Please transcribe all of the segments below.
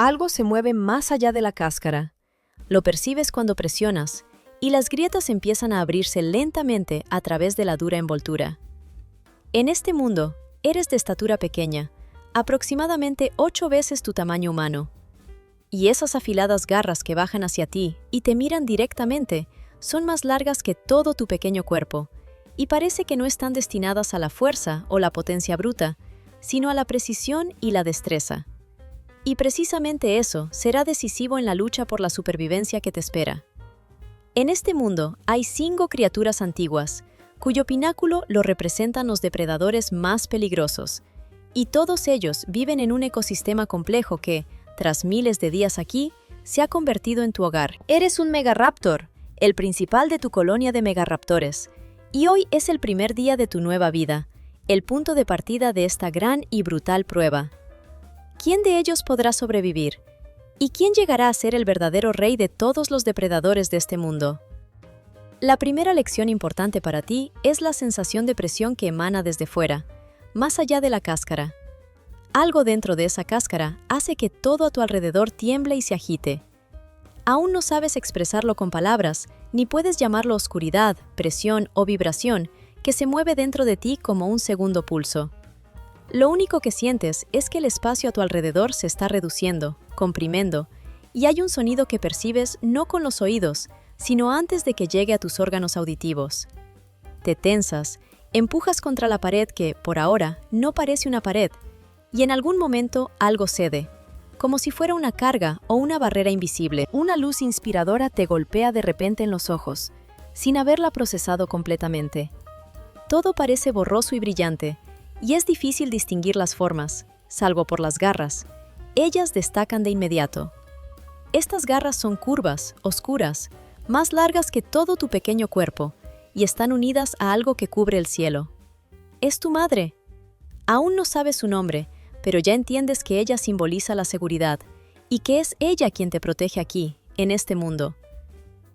Algo se mueve más allá de la cáscara. Lo percibes cuando presionas, y las grietas empiezan a abrirse lentamente a través de la dura envoltura. En este mundo, eres de estatura pequeña, aproximadamente 8 veces tu tamaño humano. Y esas afiladas garras que bajan hacia ti y te miran directamente son más largas que todo tu pequeño cuerpo, y parece que no están destinadas a la fuerza o la potencia bruta, sino a la precisión y la destreza. Y precisamente eso será decisivo en la lucha por la supervivencia que te espera. En este mundo hay 5 criaturas antiguas, cuyo pináculo lo representan los depredadores más peligrosos, y todos ellos viven en un ecosistema complejo que, tras miles de días aquí, se ha convertido en tu hogar. Eres un megaraptor, el principal de tu colonia de megaraptores, y hoy es el primer día de tu nueva vida, el punto de partida de esta gran y brutal prueba. ¿Quién de ellos podrá sobrevivir? ¿Y quién llegará a ser el verdadero rey de todos los depredadores de este mundo? La primera lección importante para ti es la sensación de presión que emana desde fuera, más allá de la cáscara. Algo dentro de esa cáscara hace que todo a tu alrededor tiemble y se agite. Aún no sabes expresarlo con palabras, ni puedes llamarlo oscuridad, presión o vibración, que se mueve dentro de ti como un segundo pulso. Lo único que sientes es que el espacio a tu alrededor se está reduciendo, comprimiendo, y hay un sonido que percibes no con los oídos, sino antes de que llegue a tus órganos auditivos. Te tensas, empujas contra la pared que, por ahora, no parece una pared, y en algún momento algo cede, como si fuera una carga o una barrera invisible. Una luz inspiradora te golpea de repente en los ojos, sin haberla procesado completamente. Todo parece borroso y brillante, y es difícil distinguir las formas, salvo por las garras. Ellas destacan de inmediato. Estas garras son curvas, oscuras, más largas que todo tu pequeño cuerpo, y están unidas a algo que cubre el cielo. Es tu madre. Aún no sabes su nombre, pero ya entiendes que ella simboliza la seguridad, y que es ella quien te protege aquí, en este mundo.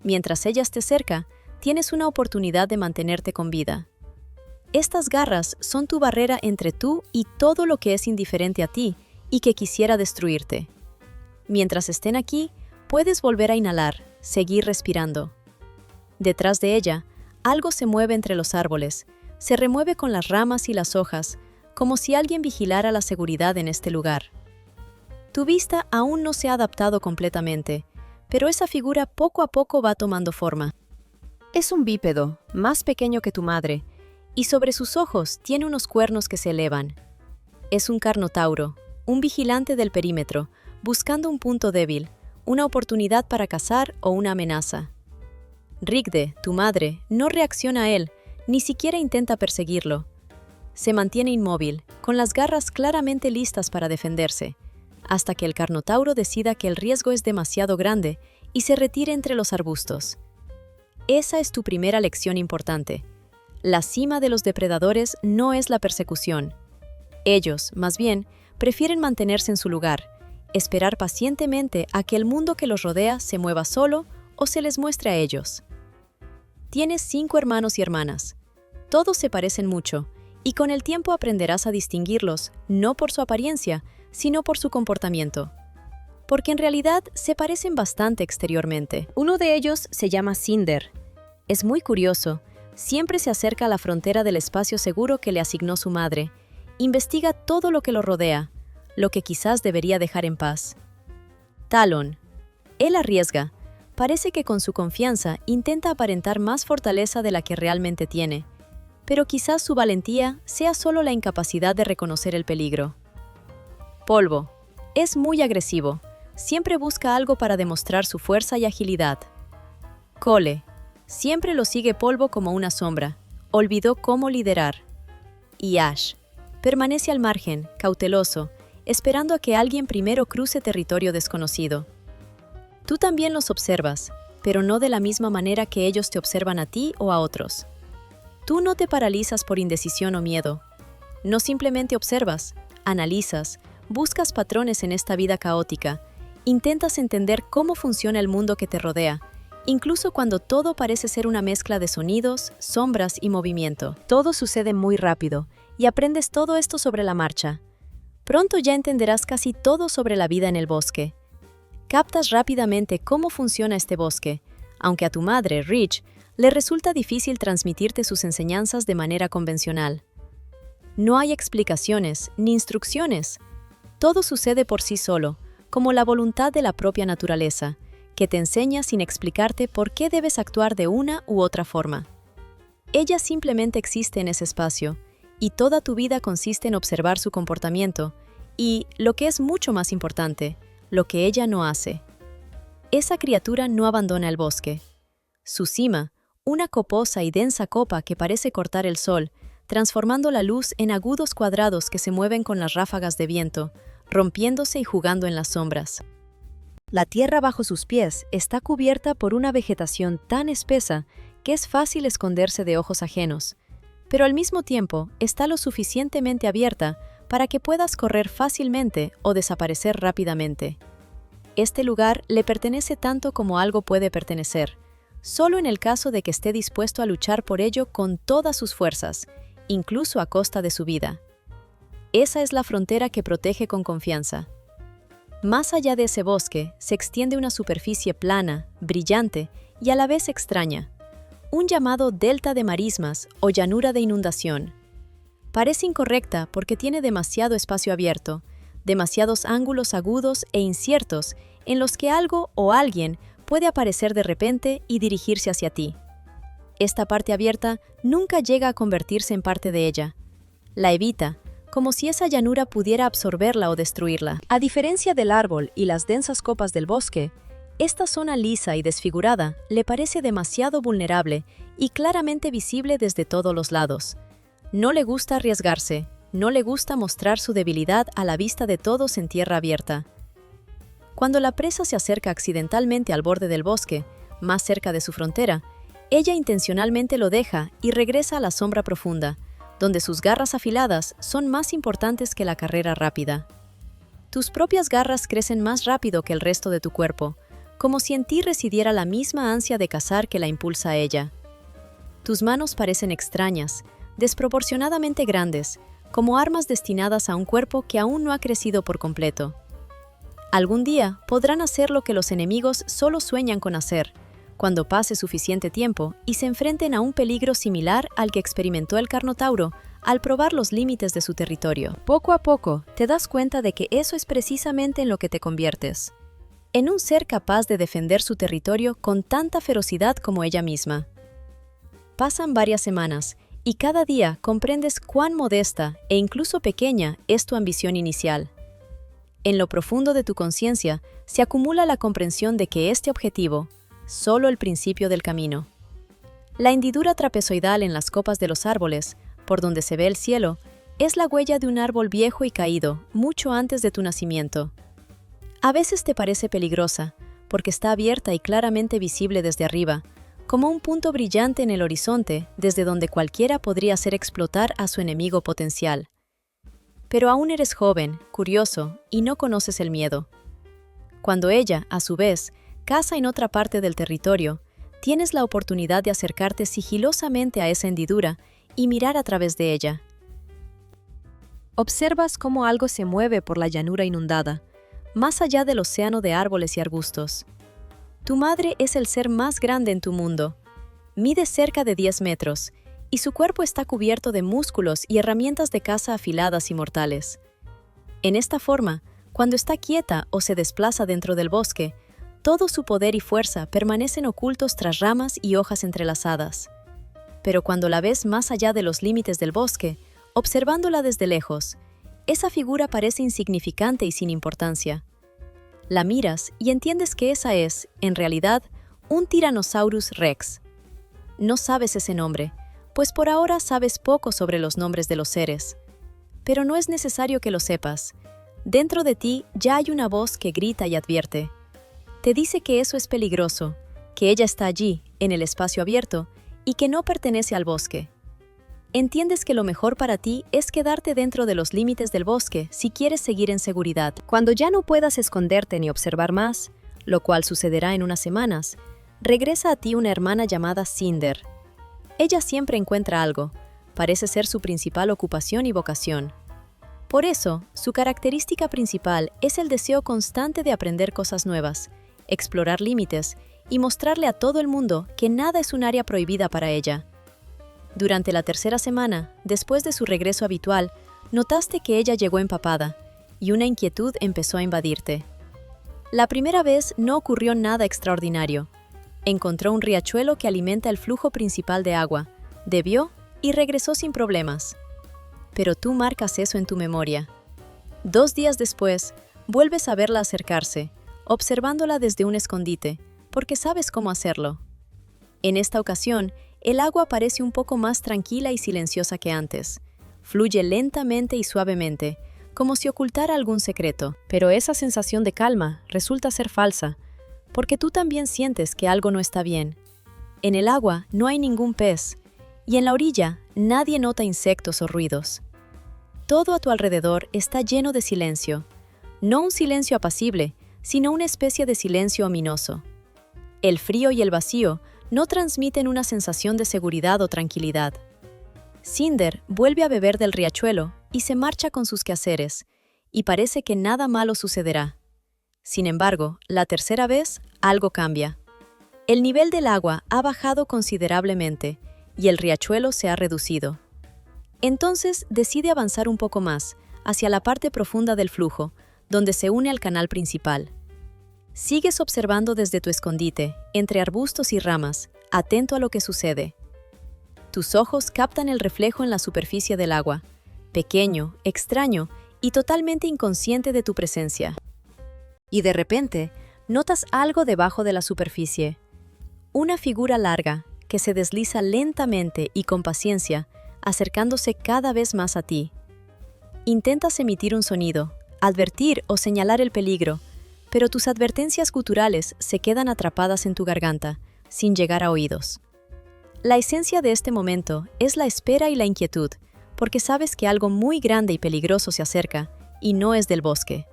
Mientras ella esté cerca, tienes una oportunidad de mantenerte con vida. Estas garras son tu barrera entre tú y todo lo que es indiferente a ti y que quisiera destruirte. Mientras estén aquí, puedes volver a inhalar, seguir respirando. Detrás de ella, algo se mueve entre los árboles, se remueve con las ramas y las hojas, como si alguien vigilara la seguridad en este lugar. Tu vista aún no se ha adaptado completamente, pero esa figura poco a poco va tomando forma. Es un bípedo, más pequeño que tu madre, y sobre sus ojos tiene unos cuernos que se elevan. Es un carnotauro, un vigilante del perímetro, buscando un punto débil, una oportunidad para cazar o una amenaza. Rigde, tu madre, no reacciona a él, ni siquiera intenta perseguirlo. Se mantiene inmóvil, con las garras claramente listas para defenderse, hasta que el carnotauro decida que el riesgo es demasiado grande y se retire entre los arbustos. Esa es tu primera lección importante. La cima de los depredadores no es la persecución. Ellos, más bien, prefieren mantenerse en su lugar, esperar pacientemente a que el mundo que los rodea se mueva solo o se les muestre a ellos. Tienes 5 hermanos y hermanas. Todos se parecen mucho, y con el tiempo aprenderás a distinguirlos, no por su apariencia, sino por su comportamiento. Porque en realidad se parecen bastante exteriormente. Uno de ellos se llama Cinder. Es muy curioso, siempre se acerca a la frontera del espacio seguro que le asignó su madre, investiga todo lo que lo rodea, lo que quizás debería dejar en paz. Talon. Él arriesga. Parece que con su confianza intenta aparentar más fortaleza de la que realmente tiene, pero quizás su valentía sea solo la incapacidad de reconocer el peligro. Polvo. Es muy agresivo. Siempre busca algo para demostrar su fuerza y agilidad. Cole. Siempre lo sigue Polvo como una sombra. Olvidó cómo liderar. Y Ash. Permanece al margen, cauteloso, esperando a que alguien primero cruce territorio desconocido. Tú también los observas, pero no de la misma manera que ellos te observan a ti o a otros. Tú no te paralizas por indecisión o miedo. No simplemente observas, analizas, buscas patrones en esta vida caótica, intentas entender cómo funciona el mundo que te rodea, incluso cuando todo parece ser una mezcla de sonidos, sombras y movimiento. Todo sucede muy rápido, y aprendes todo esto sobre la marcha. Pronto ya entenderás casi todo sobre la vida en el bosque. Captas rápidamente cómo funciona este bosque, aunque a tu madre, Rich, le resulta difícil transmitirte sus enseñanzas de manera convencional. No hay explicaciones ni instrucciones. Todo sucede por sí solo, como la voluntad de la propia naturaleza, que te enseña sin explicarte por qué debes actuar de una u otra forma. Ella simplemente existe en ese espacio, y toda tu vida consiste en observar su comportamiento y, lo que es mucho más importante, lo que ella no hace. Esa criatura no abandona el bosque. Su cima, una coposa y densa copa que parece cortar el sol, transformando la luz en agudos cuadrados que se mueven con las ráfagas de viento, rompiéndose y jugando en las sombras. La tierra bajo sus pies está cubierta por una vegetación tan espesa que es fácil esconderse de ojos ajenos, pero al mismo tiempo está lo suficientemente abierta para que puedas correr fácilmente o desaparecer rápidamente. Este lugar le pertenece tanto como algo puede pertenecer, solo en el caso de que esté dispuesto a luchar por ello con todas sus fuerzas, incluso a costa de su vida. Esa es la frontera que protege con confianza. Más allá de ese bosque se extiende una superficie plana, brillante y a la vez extraña, un llamado delta de marismas o llanura de inundación. Parece incorrecta porque tiene demasiado espacio abierto, demasiados ángulos agudos e inciertos en los que algo o alguien puede aparecer de repente y dirigirse hacia ti. Esta parte abierta nunca llega a convertirse en parte de ella. La evita, como si esa llanura pudiera absorberla o destruirla. A diferencia del árbol y las densas copas del bosque, esta zona lisa y desfigurada le parece demasiado vulnerable y claramente visible desde todos los lados. No le gusta arriesgarse, no le gusta mostrar su debilidad a la vista de todos en tierra abierta. Cuando la presa se acerca accidentalmente al borde del bosque, más cerca de su frontera, ella intencionalmente lo deja y regresa a la sombra profunda, donde sus garras afiladas son más importantes que la carrera rápida. Tus propias garras crecen más rápido que el resto de tu cuerpo, como si en ti residiera la misma ansia de cazar que la impulsa a ella. Tus manos parecen extrañas, desproporcionadamente grandes, como armas destinadas a un cuerpo que aún no ha crecido por completo. Algún día podrán hacer lo que los enemigos solo sueñan con hacer, cuando pase suficiente tiempo y se enfrenten a un peligro similar al que experimentó el Carnotauro al probar los límites de su territorio. Poco a poco te das cuenta de que eso es precisamente en lo que te conviertes, en un ser capaz de defender su territorio con tanta ferocidad como ella misma. Pasan varias semanas y cada día comprendes cuán modesta e incluso pequeña es tu ambición inicial. En lo profundo de tu conciencia se acumula la comprensión de que este objetivo, solo el principio del camino. La hendidura trapezoidal en las copas de los árboles, por donde se ve el cielo, es la huella de un árbol viejo y caído, mucho antes de tu nacimiento. A veces te parece peligrosa, porque está abierta y claramente visible desde arriba, como un punto brillante en el horizonte desde donde cualquiera podría hacer explotar a su enemigo potencial. Pero aún eres joven, curioso, y no conoces el miedo. Cuando ella, a su vez, caza en otra parte del territorio, tienes la oportunidad de acercarte sigilosamente a esa hendidura y mirar a través de ella. Observas cómo algo se mueve por la llanura inundada, más allá del océano de árboles y arbustos. Tu madre es el ser más grande en tu mundo. Mide cerca de 10 metros, y su cuerpo está cubierto de músculos y herramientas de caza afiladas y mortales. En esta forma, cuando está quieta o se desplaza dentro del bosque, todo su poder y fuerza permanecen ocultos tras ramas y hojas entrelazadas. Pero cuando la ves más allá de los límites del bosque, observándola desde lejos, esa figura parece insignificante y sin importancia. La miras y entiendes que esa es, en realidad, un Tyrannosaurus Rex. No sabes ese nombre, pues por ahora sabes poco sobre los nombres de los seres. Pero no es necesario que lo sepas. Dentro de ti ya hay una voz que grita y advierte. Te dice que eso es peligroso, que ella está allí, en el espacio abierto, y que no pertenece al bosque. Entiendes que lo mejor para ti es quedarte dentro de los límites del bosque si quieres seguir en seguridad. Cuando ya no puedas esconderte ni observar más, lo cual sucederá en unas semanas, regresa a ti una hermana llamada Cinder. Ella siempre encuentra algo, parece ser su principal ocupación y vocación. Por eso, su característica principal es el deseo constante de aprender cosas nuevas, explorar límites y mostrarle a todo el mundo que nada es un área prohibida para ella. Durante la tercera semana, después de su regreso habitual, notaste que ella llegó empapada y una inquietud empezó a invadirte. La primera vez no ocurrió nada extraordinario. Encontró un riachuelo que alimenta el flujo principal de agua, bebió y regresó sin problemas. Pero tú marcas eso en tu memoria. 2 días después, vuelves a verla acercarse, observándola desde un escondite, porque sabes cómo hacerlo. En esta ocasión, el agua parece un poco más tranquila y silenciosa que antes. Fluye lentamente y suavemente, como si ocultara algún secreto. Pero esa sensación de calma resulta ser falsa, porque tú también sientes que algo no está bien. En el agua no hay ningún pez, y en la orilla nadie nota insectos o ruidos. Todo a tu alrededor está lleno de silencio. No un silencio apacible, sino una especie de silencio ominoso. El frío y el vacío no transmiten una sensación de seguridad o tranquilidad. Cinder vuelve a beber del riachuelo y se marcha con sus quehaceres, y parece que nada malo sucederá. Sin embargo, la tercera vez, algo cambia. El nivel del agua ha bajado considerablemente y el riachuelo se ha reducido. Entonces decide avanzar un poco más, hacia la parte profunda del flujo, donde se une al canal principal. Sigues observando desde tu escondite, entre arbustos y ramas, atento a lo que sucede. Tus ojos captan el reflejo en la superficie del agua, pequeño, extraño y totalmente inconsciente de tu presencia. Y de repente, notas algo debajo de la superficie. Una figura larga que se desliza lentamente y con paciencia, acercándose cada vez más a ti. Intentas emitir un sonido, advertir o señalar el peligro, pero tus advertencias guturales se quedan atrapadas en tu garganta, sin llegar a oídos. La esencia de este momento es la espera y la inquietud, porque sabes que algo muy grande y peligroso se acerca, y no es del bosque.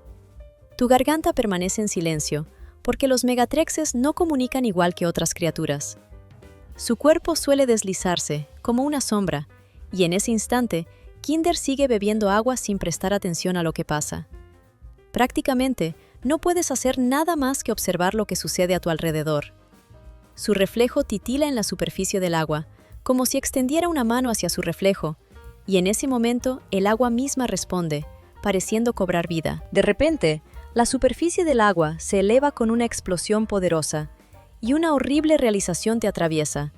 Tu garganta permanece en silencio, porque los megatrexes no comunican igual que otras criaturas. Su cuerpo suele deslizarse, como una sombra, y en ese instante, Kinder sigue bebiendo agua sin prestar atención a lo que pasa. Prácticamente, no puedes hacer nada más que observar lo que sucede a tu alrededor. Su reflejo titila en la superficie del agua, como si extendiera una mano hacia su reflejo, y en ese momento el agua misma responde, pareciendo cobrar vida. De repente, la superficie del agua se eleva con una explosión poderosa, y una horrible realización te atraviesa.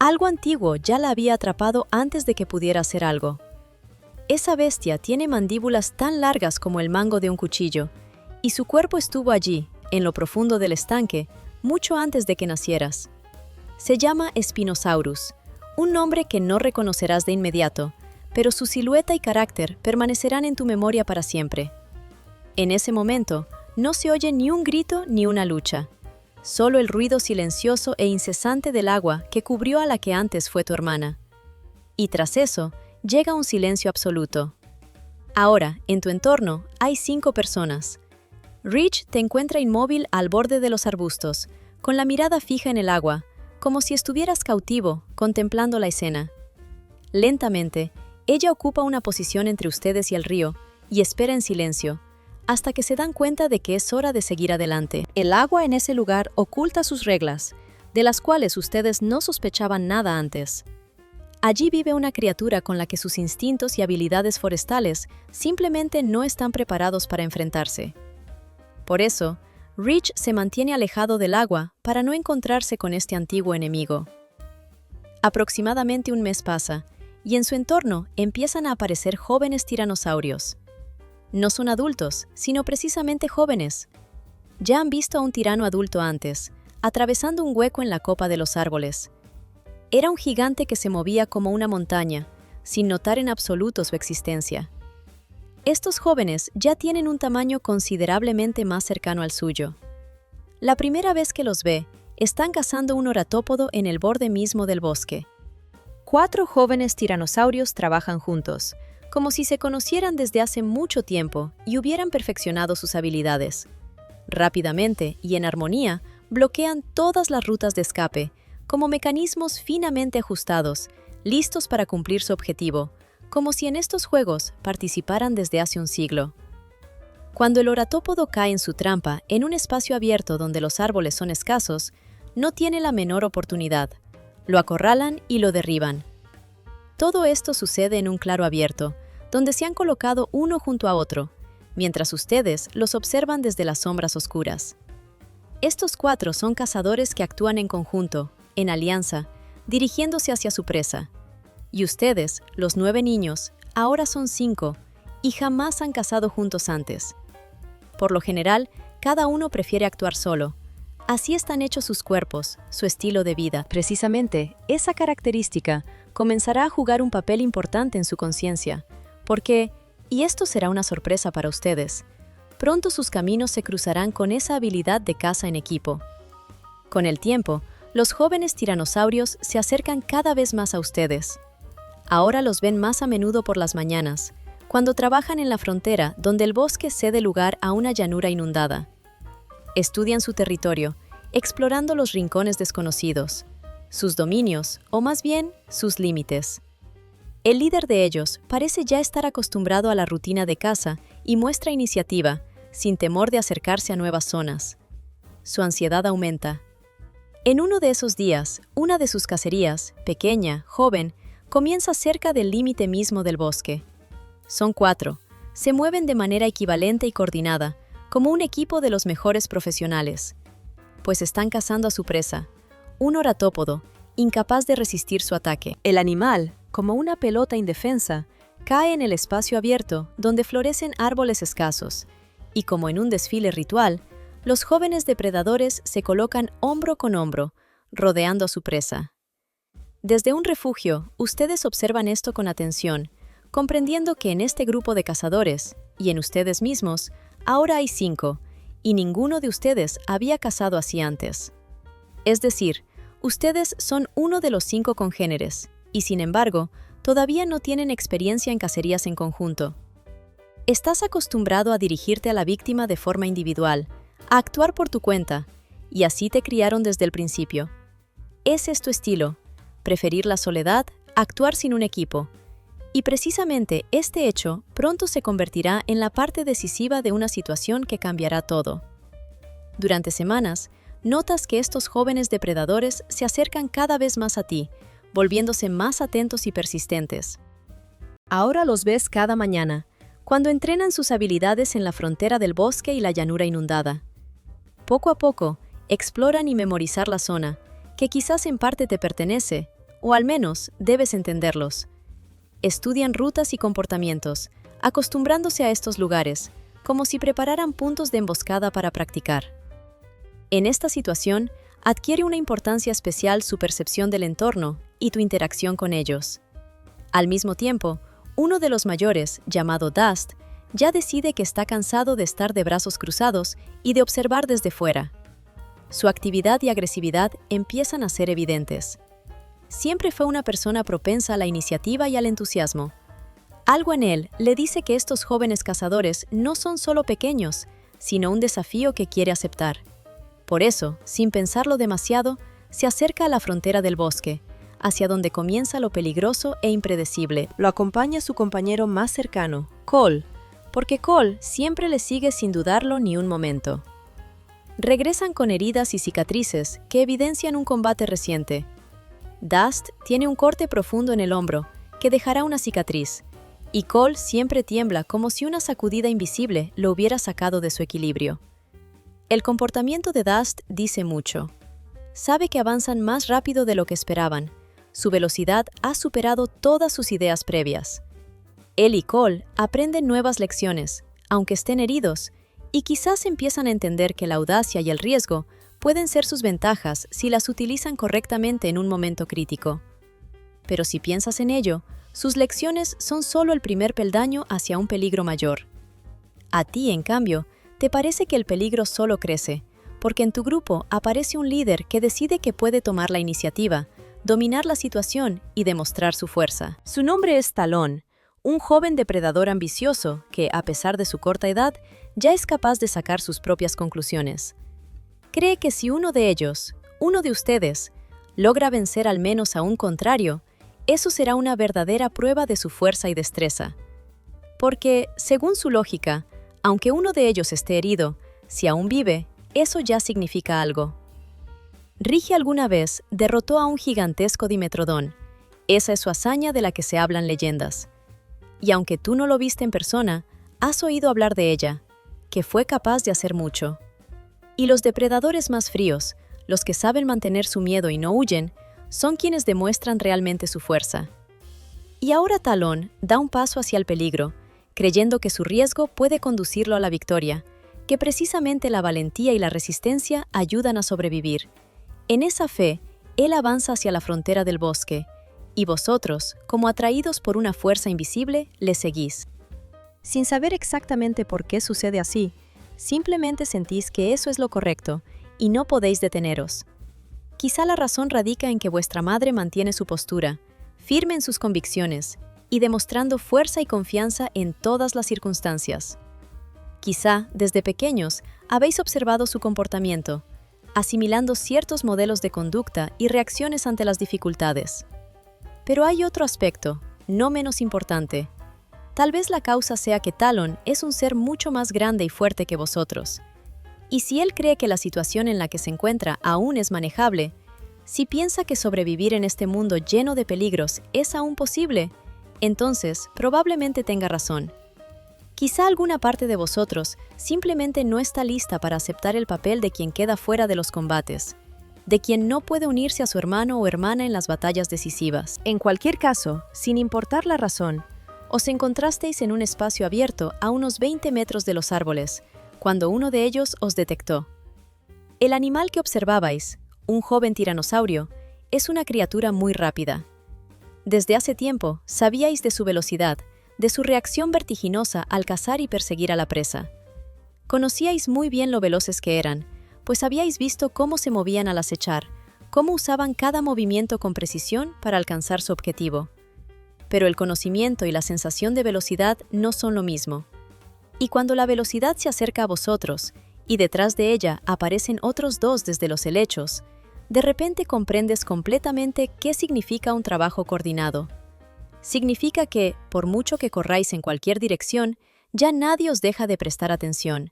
Algo antiguo ya la había atrapado antes de que pudiera hacer algo. Esa bestia tiene mandíbulas tan largas como el mango de un cuchillo, y su cuerpo estuvo allí, en lo profundo del estanque, mucho antes de que nacieras. Se llama Spinosaurus, un nombre que no reconocerás de inmediato, pero su silueta y carácter permanecerán en tu memoria para siempre. En ese momento, no se oye ni un grito ni una lucha, solo el ruido silencioso e incesante del agua que cubrió a la que antes fue tu hermana. Y tras eso, llega un silencio absoluto. Ahora, en tu entorno, hay 5 personas. Rich te encuentra inmóvil al borde de los arbustos, con la mirada fija en el agua, como si estuvieras cautivo, contemplando la escena. Lentamente, ella ocupa una posición entre ustedes y el río, y espera en silencio, hasta que se dan cuenta de que es hora de seguir adelante. El agua en ese lugar oculta sus reglas, de las cuales ustedes no sospechaban nada antes. Allí vive una criatura con la que sus instintos y habilidades forestales simplemente no están preparados para enfrentarse. Por eso, Rich se mantiene alejado del agua para no encontrarse con este antiguo enemigo. Aproximadamente un mes pasa, y en su entorno empiezan a aparecer jóvenes tiranosaurios. No son adultos, sino precisamente jóvenes. Ya han visto a un tirano adulto antes, atravesando un hueco en la copa de los árboles. Era un gigante que se movía como una montaña, sin notar en absoluto su existencia. Estos jóvenes ya tienen un tamaño considerablemente más cercano al suyo. La primera vez que los ve, están cazando un oratópodo en el borde mismo del bosque. 4 jóvenes tiranosaurios trabajan juntos, como si se conocieran desde hace mucho tiempo y hubieran perfeccionado sus habilidades. Rápidamente y en armonía, bloquean todas las rutas de escape, como mecanismos finamente ajustados, listos para cumplir su objetivo, como si en estos juegos participaran desde hace un siglo. Cuando el oratópodo cae en su trampa en un espacio abierto donde los árboles son escasos, no tiene la menor oportunidad. Lo acorralan y lo derriban. Todo esto sucede en un claro abierto, donde se han colocado uno junto a otro, mientras ustedes los observan desde las sombras oscuras. Estos 4 son cazadores que actúan en conjunto, en alianza, dirigiéndose hacia su presa. Y ustedes, los 9 niños, ahora son 5 y jamás han cazado juntos antes. Por lo general, cada uno prefiere actuar solo. Así están hechos sus cuerpos, su estilo de vida. Precisamente, esa característica comenzará a jugar un papel importante en su conciencia, porque, y esto será una sorpresa para ustedes, pronto sus caminos se cruzarán con esa habilidad de caza en equipo. Con el tiempo, los jóvenes tiranosaurios se acercan cada vez más a ustedes. Ahora los ven más a menudo por las mañanas, cuando trabajan en la frontera donde el bosque cede lugar a una llanura inundada. Estudian su territorio, explorando los rincones desconocidos, sus dominios, o más bien, sus límites. El líder de ellos parece ya estar acostumbrado a la rutina de caza y muestra iniciativa, sin temor de acercarse a nuevas zonas. Su ansiedad aumenta. En uno de esos días, una de sus cacerías, pequeña, joven, comienza cerca del límite mismo del bosque. Son 4. Se mueven de manera equivalente y coordinada, como un equipo de los mejores profesionales. Pues están cazando a su presa, un oratópodo, incapaz de resistir su ataque. El animal, como una pelota indefensa, cae en el espacio abierto donde florecen árboles escasos, y como en un desfile ritual, los jóvenes depredadores se colocan hombro con hombro, rodeando a su presa. Desde un refugio, ustedes observan esto con atención, comprendiendo que en este grupo de cazadores, y en ustedes mismos, ahora hay 5, y ninguno de ustedes había cazado así antes. Es decir, ustedes son uno de los 5 congéneres, y sin embargo, todavía no tienen experiencia en cacerías en conjunto. Estás acostumbrado a dirigirte a la víctima de forma individual, a actuar por tu cuenta, y así te criaron desde el principio. Ese es tu estilo, preferir la soledad, actuar sin un equipo. Y precisamente este hecho pronto se convertirá en la parte decisiva de una situación que cambiará todo. Durante semanas, notas que estos jóvenes depredadores se acercan cada vez más a ti, volviéndose más atentos y persistentes. Ahora los ves cada mañana, cuando entrenan sus habilidades en la frontera del bosque y la llanura inundada. Poco a poco, exploran y memorizar la zona, que quizás en parte te pertenece, o al menos debes entenderlos. Estudian rutas y comportamientos, acostumbrándose a estos lugares, como si prepararan puntos de emboscada para practicar. En esta situación, adquiere una importancia especial su percepción del entorno y tu interacción con ellos. Al mismo tiempo, uno de los mayores, llamado Dust, ya decide que está cansado de estar de brazos cruzados y de observar desde fuera. Su actividad y agresividad empiezan a ser evidentes. Siempre fue una persona propensa a la iniciativa y al entusiasmo. Algo en él le dice que estos jóvenes cazadores no son solo pequeños, sino un desafío que quiere aceptar. Por eso, sin pensarlo demasiado, se acerca a la frontera del bosque, hacia donde comienza lo peligroso e impredecible. Lo acompaña su compañero más cercano, Cole, porque Cole siempre le sigue sin dudarlo ni un momento. Regresan con heridas y cicatrices que evidencian un combate reciente. Dust tiene un corte profundo en el hombro, que dejará una cicatriz, y Cole siempre tiembla como si una sacudida invisible lo hubiera sacado de su equilibrio. El comportamiento de Dust dice mucho. Sabe que avanzan más rápido de lo que esperaban. Su velocidad ha superado todas sus ideas previas. Él y Cole aprenden nuevas lecciones, aunque estén heridos, y quizás empiezan a entender que la audacia y el riesgo pueden ser sus ventajas si las utilizan correctamente en un momento crítico. Pero si piensas en ello, sus lecciones son solo el primer peldaño hacia un peligro mayor. A ti, en cambio, te parece que el peligro solo crece, porque en tu grupo aparece un líder que decide que puede tomar la iniciativa, dominar la situación y demostrar su fuerza. Su nombre es Talón, un joven depredador ambicioso que, a pesar de su corta edad, ya es capaz de sacar sus propias conclusiones. Cree que si uno de ellos, uno de ustedes, logra vencer al menos a un contrario, eso será una verdadera prueba de su fuerza y destreza. Porque, según su lógica, aunque uno de ellos esté herido, si aún vive, eso ya significa algo. Rigi alguna vez derrotó a un gigantesco Dimetrodón. Esa es su hazaña de la que se hablan leyendas. Y aunque tú no lo viste en persona, has oído hablar de ella, que fue capaz de hacer mucho. Y los depredadores más fríos, los que saben mantener su miedo y no huyen, son quienes demuestran realmente su fuerza. Y ahora Talón da un paso hacia el peligro, creyendo que su riesgo puede conducirlo a la victoria, que precisamente la valentía y la resistencia ayudan a sobrevivir. En esa fe, él avanza hacia la frontera del bosque, y vosotros, como atraídos por una fuerza invisible, le seguís. Sin saber exactamente por qué sucede así, simplemente sentís que eso es lo correcto, y no podéis deteneros. Quizá la razón radica en que vuestra madre mantiene su postura, firme en sus convicciones, y demostrando fuerza y confianza en todas las circunstancias. Quizá, desde pequeños, habéis observado su comportamiento, asimilando ciertos modelos de conducta y reacciones ante las dificultades. Pero hay otro aspecto, no menos importante. Tal vez la causa sea que Talón es un ser mucho más grande y fuerte que vosotros. Y si él cree que la situación en la que se encuentra aún es manejable, si piensa que sobrevivir en este mundo lleno de peligros es aún posible, entonces probablemente tenga razón. Quizá alguna parte de vosotros simplemente no está lista para aceptar el papel de quien queda fuera de los combates, de quien no puede unirse a su hermano o hermana en las batallas decisivas. En cualquier caso, sin importar la razón, os encontrasteis en un espacio abierto a unos 20 metros de los árboles, cuando uno de ellos os detectó. El animal que observabais, un joven tiranosaurio, es una criatura muy rápida. Desde hace tiempo sabíais de su velocidad, de su reacción vertiginosa al cazar y perseguir a la presa. Conocíais muy bien lo veloces que eran, pues habíais visto cómo se movían al acechar, cómo usaban cada movimiento con precisión para alcanzar su objetivo. Pero el conocimiento y la sensación de velocidad no son lo mismo. Y cuando la velocidad se acerca a vosotros, y detrás de ella aparecen otros dos desde los helechos, de repente comprendes completamente qué significa un trabajo coordinado. Significa que, por mucho que corráis en cualquier dirección, ya nadie os deja de prestar atención.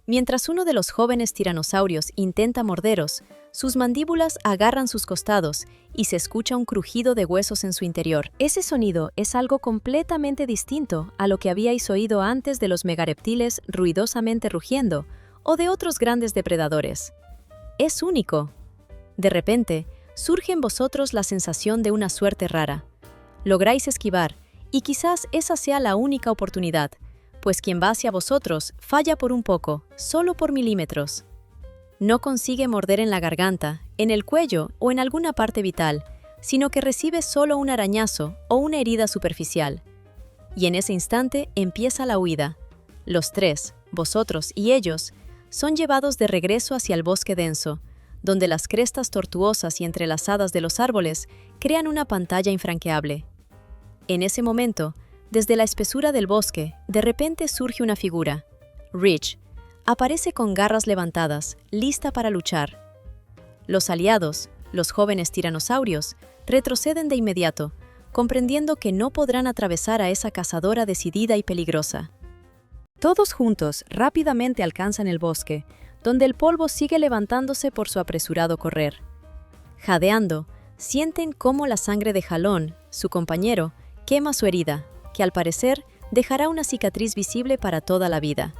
Mientras uno de los jóvenes tiranosaurios intenta morderos, sus mandíbulas agarran sus costados y se escucha un crujido de huesos en su interior. Ese sonido es algo completamente distinto a lo que habíais oído antes de los megareptiles ruidosamente rugiendo o de otros grandes depredadores. Es único. De repente, surge en vosotros la sensación de una suerte rara. Lográis esquivar, y quizás esa sea la única oportunidad, pues quien va hacia vosotros falla por un poco, solo por milímetros. No consigue morder en la garganta, en el cuello o en alguna parte vital, sino que recibe solo un arañazo o una herida superficial. Y en ese instante empieza la huida. Los tres, vosotros y ellos, son llevados de regreso hacia el bosque denso, donde las crestas tortuosas y entrelazadas de los árboles crean una pantalla infranqueable. En ese momento, desde la espesura del bosque, de repente surge una figura. Rich aparece con garras levantadas, lista para luchar. Los aliados, los jóvenes tiranosaurios, retroceden de inmediato, comprendiendo que no podrán atravesar a esa cazadora decidida y peligrosa. Todos juntos rápidamente alcanzan el bosque, donde el polvo sigue levantándose por su apresurado correr. Jadeando, sienten cómo la sangre de Jalón, su compañero, quema su herida, que al parecer dejará una cicatriz visible para toda la vida.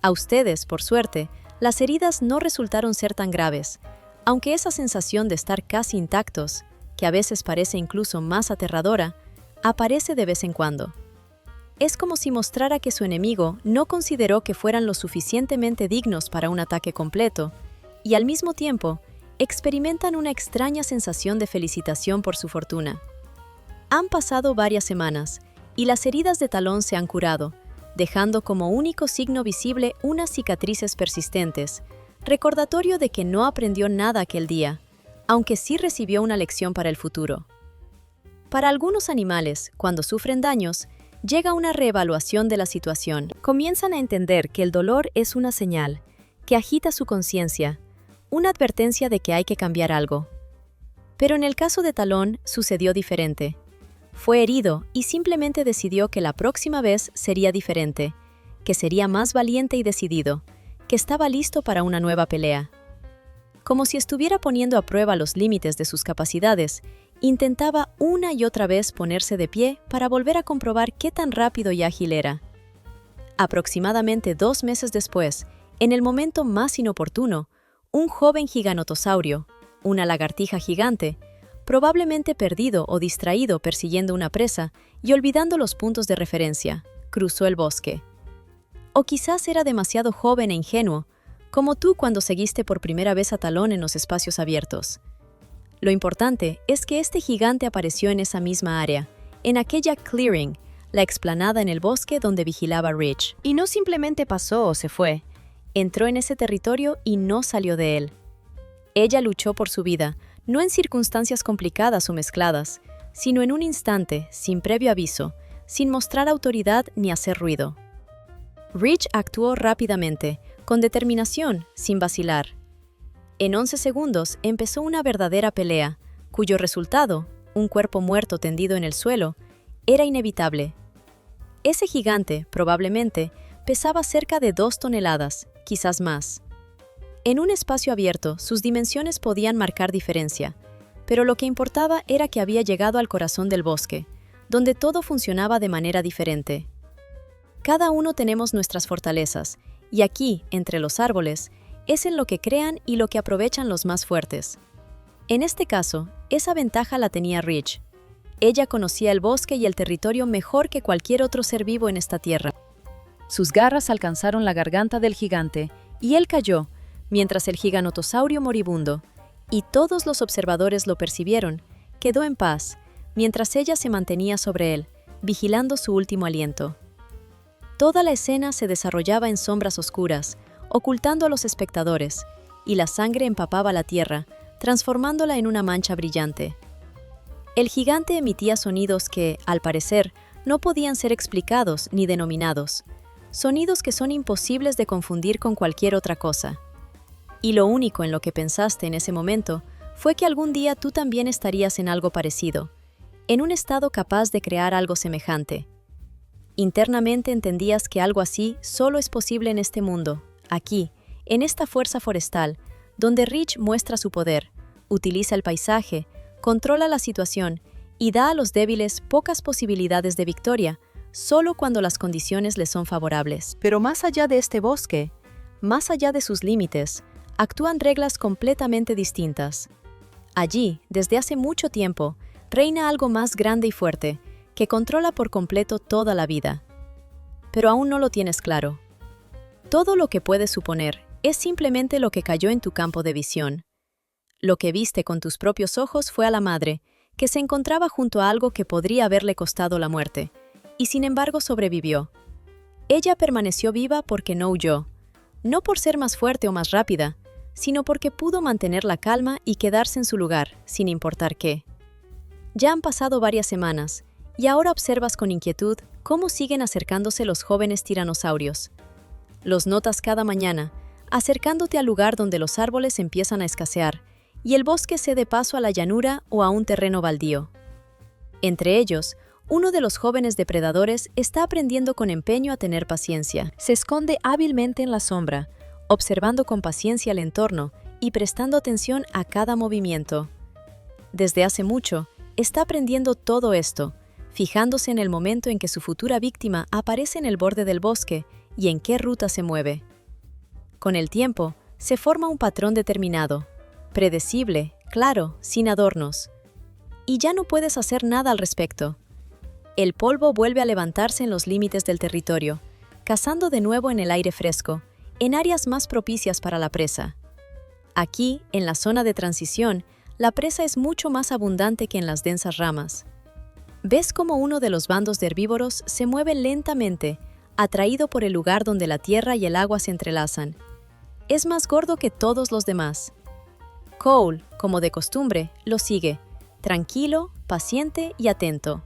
A ustedes, por suerte, las heridas no resultaron ser tan graves, aunque esa sensación de estar casi intactos, que a veces parece incluso más aterradora, aparece de vez en cuando. Es como si mostrara que su enemigo no consideró que fueran lo suficientemente dignos para un ataque completo, y al mismo tiempo, experimentan una extraña sensación de felicitación por su fortuna. Han pasado varias semanas, y las heridas de Talón se han curado, dejando como único signo visible unas cicatrices persistentes, recordatorio de que no aprendió nada aquel día, aunque sí recibió una lección para el futuro. Para algunos animales, cuando sufren daños, llega una reevaluación de la situación. Comienzan a entender que el dolor es una señal, que agita su conciencia, una advertencia de que hay que cambiar algo. Pero en el caso de Talón sucedió diferente. Fue herido y simplemente decidió que la próxima vez sería diferente, que sería más valiente y decidido, que estaba listo para una nueva pelea. Como si estuviera poniendo a prueba los límites de sus capacidades, intentaba una y otra vez ponerse de pie para volver a comprobar qué tan rápido y ágil era. Aproximadamente 2 meses después, en el momento más inoportuno, un joven giganotosaurio, una lagartija gigante, probablemente perdido o distraído persiguiendo una presa y olvidando los puntos de referencia, cruzó el bosque. O quizás era demasiado joven e ingenuo, como tú cuando seguiste por primera vez a Talón en los espacios abiertos. Lo importante es que este gigante apareció en esa misma área, en aquella clearing, la explanada en el bosque donde vigilaba Rich. Y no simplemente pasó o se fue, entró en ese territorio y no salió de él. Ella luchó por su vida, no en circunstancias complicadas o mezcladas, sino en un instante, sin previo aviso, sin mostrar autoridad ni hacer ruido. Rich actuó rápidamente, con determinación, sin vacilar. En 11 segundos empezó una verdadera pelea, cuyo resultado, un cuerpo muerto tendido en el suelo, era inevitable. Ese gigante, probablemente, pesaba cerca de 2 toneladas, quizás más. En un espacio abierto, sus dimensiones podían marcar diferencia, pero lo que importaba era que había llegado al corazón del bosque, donde todo funcionaba de manera diferente. Cada uno tenemos nuestras fortalezas, y aquí, entre los árboles, es en lo que crean y lo que aprovechan los más fuertes. En este caso, esa ventaja la tenía Rich. Ella conocía el bosque y el territorio mejor que cualquier otro ser vivo en esta tierra. Sus garras alcanzaron la garganta del gigante, y él cayó, mientras el giganotosaurio moribundo, y todos los observadores lo percibieron, quedó en paz, mientras ella se mantenía sobre él, vigilando su último aliento. Toda la escena se desarrollaba en sombras oscuras, ocultando a los espectadores, y la sangre empapaba la tierra, transformándola en una mancha brillante. El gigante emitía sonidos que, al parecer, no podían ser explicados ni denominados, sonidos que son imposibles de confundir con cualquier otra cosa. Y lo único en lo que pensaste en ese momento fue que algún día tú también estarías en algo parecido, en un estado capaz de crear algo semejante. Internamente entendías que algo así solo es posible en este mundo, aquí, en esta fuerza forestal, donde Rich muestra su poder, utiliza el paisaje, controla la situación y da a los débiles pocas posibilidades de victoria, solo cuando las condiciones les son favorables. Pero más allá de este bosque, más allá de sus límites, actúan reglas completamente distintas. Allí, desde hace mucho tiempo, reina algo más grande y fuerte, que controla por completo toda la vida. Pero aún no lo tienes claro. Todo lo que puedes suponer es simplemente lo que cayó en tu campo de visión. Lo que viste con tus propios ojos fue a la madre, que se encontraba junto a algo que podría haberle costado la muerte, y sin embargo sobrevivió. Ella permaneció viva porque no huyó, no por ser más fuerte o más rápida, sino porque pudo mantener la calma y quedarse en su lugar, sin importar qué. Ya han pasado varias semanas, y ahora observas con inquietud cómo siguen acercándose los jóvenes tiranosaurios. Los notas cada mañana, acercándote al lugar donde los árboles empiezan a escasear, y el bosque cede paso a la llanura o a un terreno baldío. Entre ellos, uno de los jóvenes depredadores está aprendiendo con empeño a tener paciencia. Se esconde hábilmente en la sombra, observando con paciencia el entorno y prestando atención a cada movimiento. Desde hace mucho, está aprendiendo todo esto, fijándose en el momento en que su futura víctima aparece en el borde del bosque y en qué ruta se mueve. Con el tiempo, se forma un patrón determinado, predecible, claro, sin adornos. Y ya no puedes hacer nada al respecto. El polvo vuelve a levantarse en los límites del territorio, cazando de nuevo en el aire fresco, en áreas más propicias para la presa. Aquí, en la zona de transición, la presa es mucho más abundante que en las densas ramas. Ves cómo uno de los bandos de herbívoros se mueve lentamente, atraído por el lugar donde la tierra y el agua se entrelazan. Es más gordo que todos los demás. Cole, como de costumbre, lo sigue, tranquilo, paciente y atento.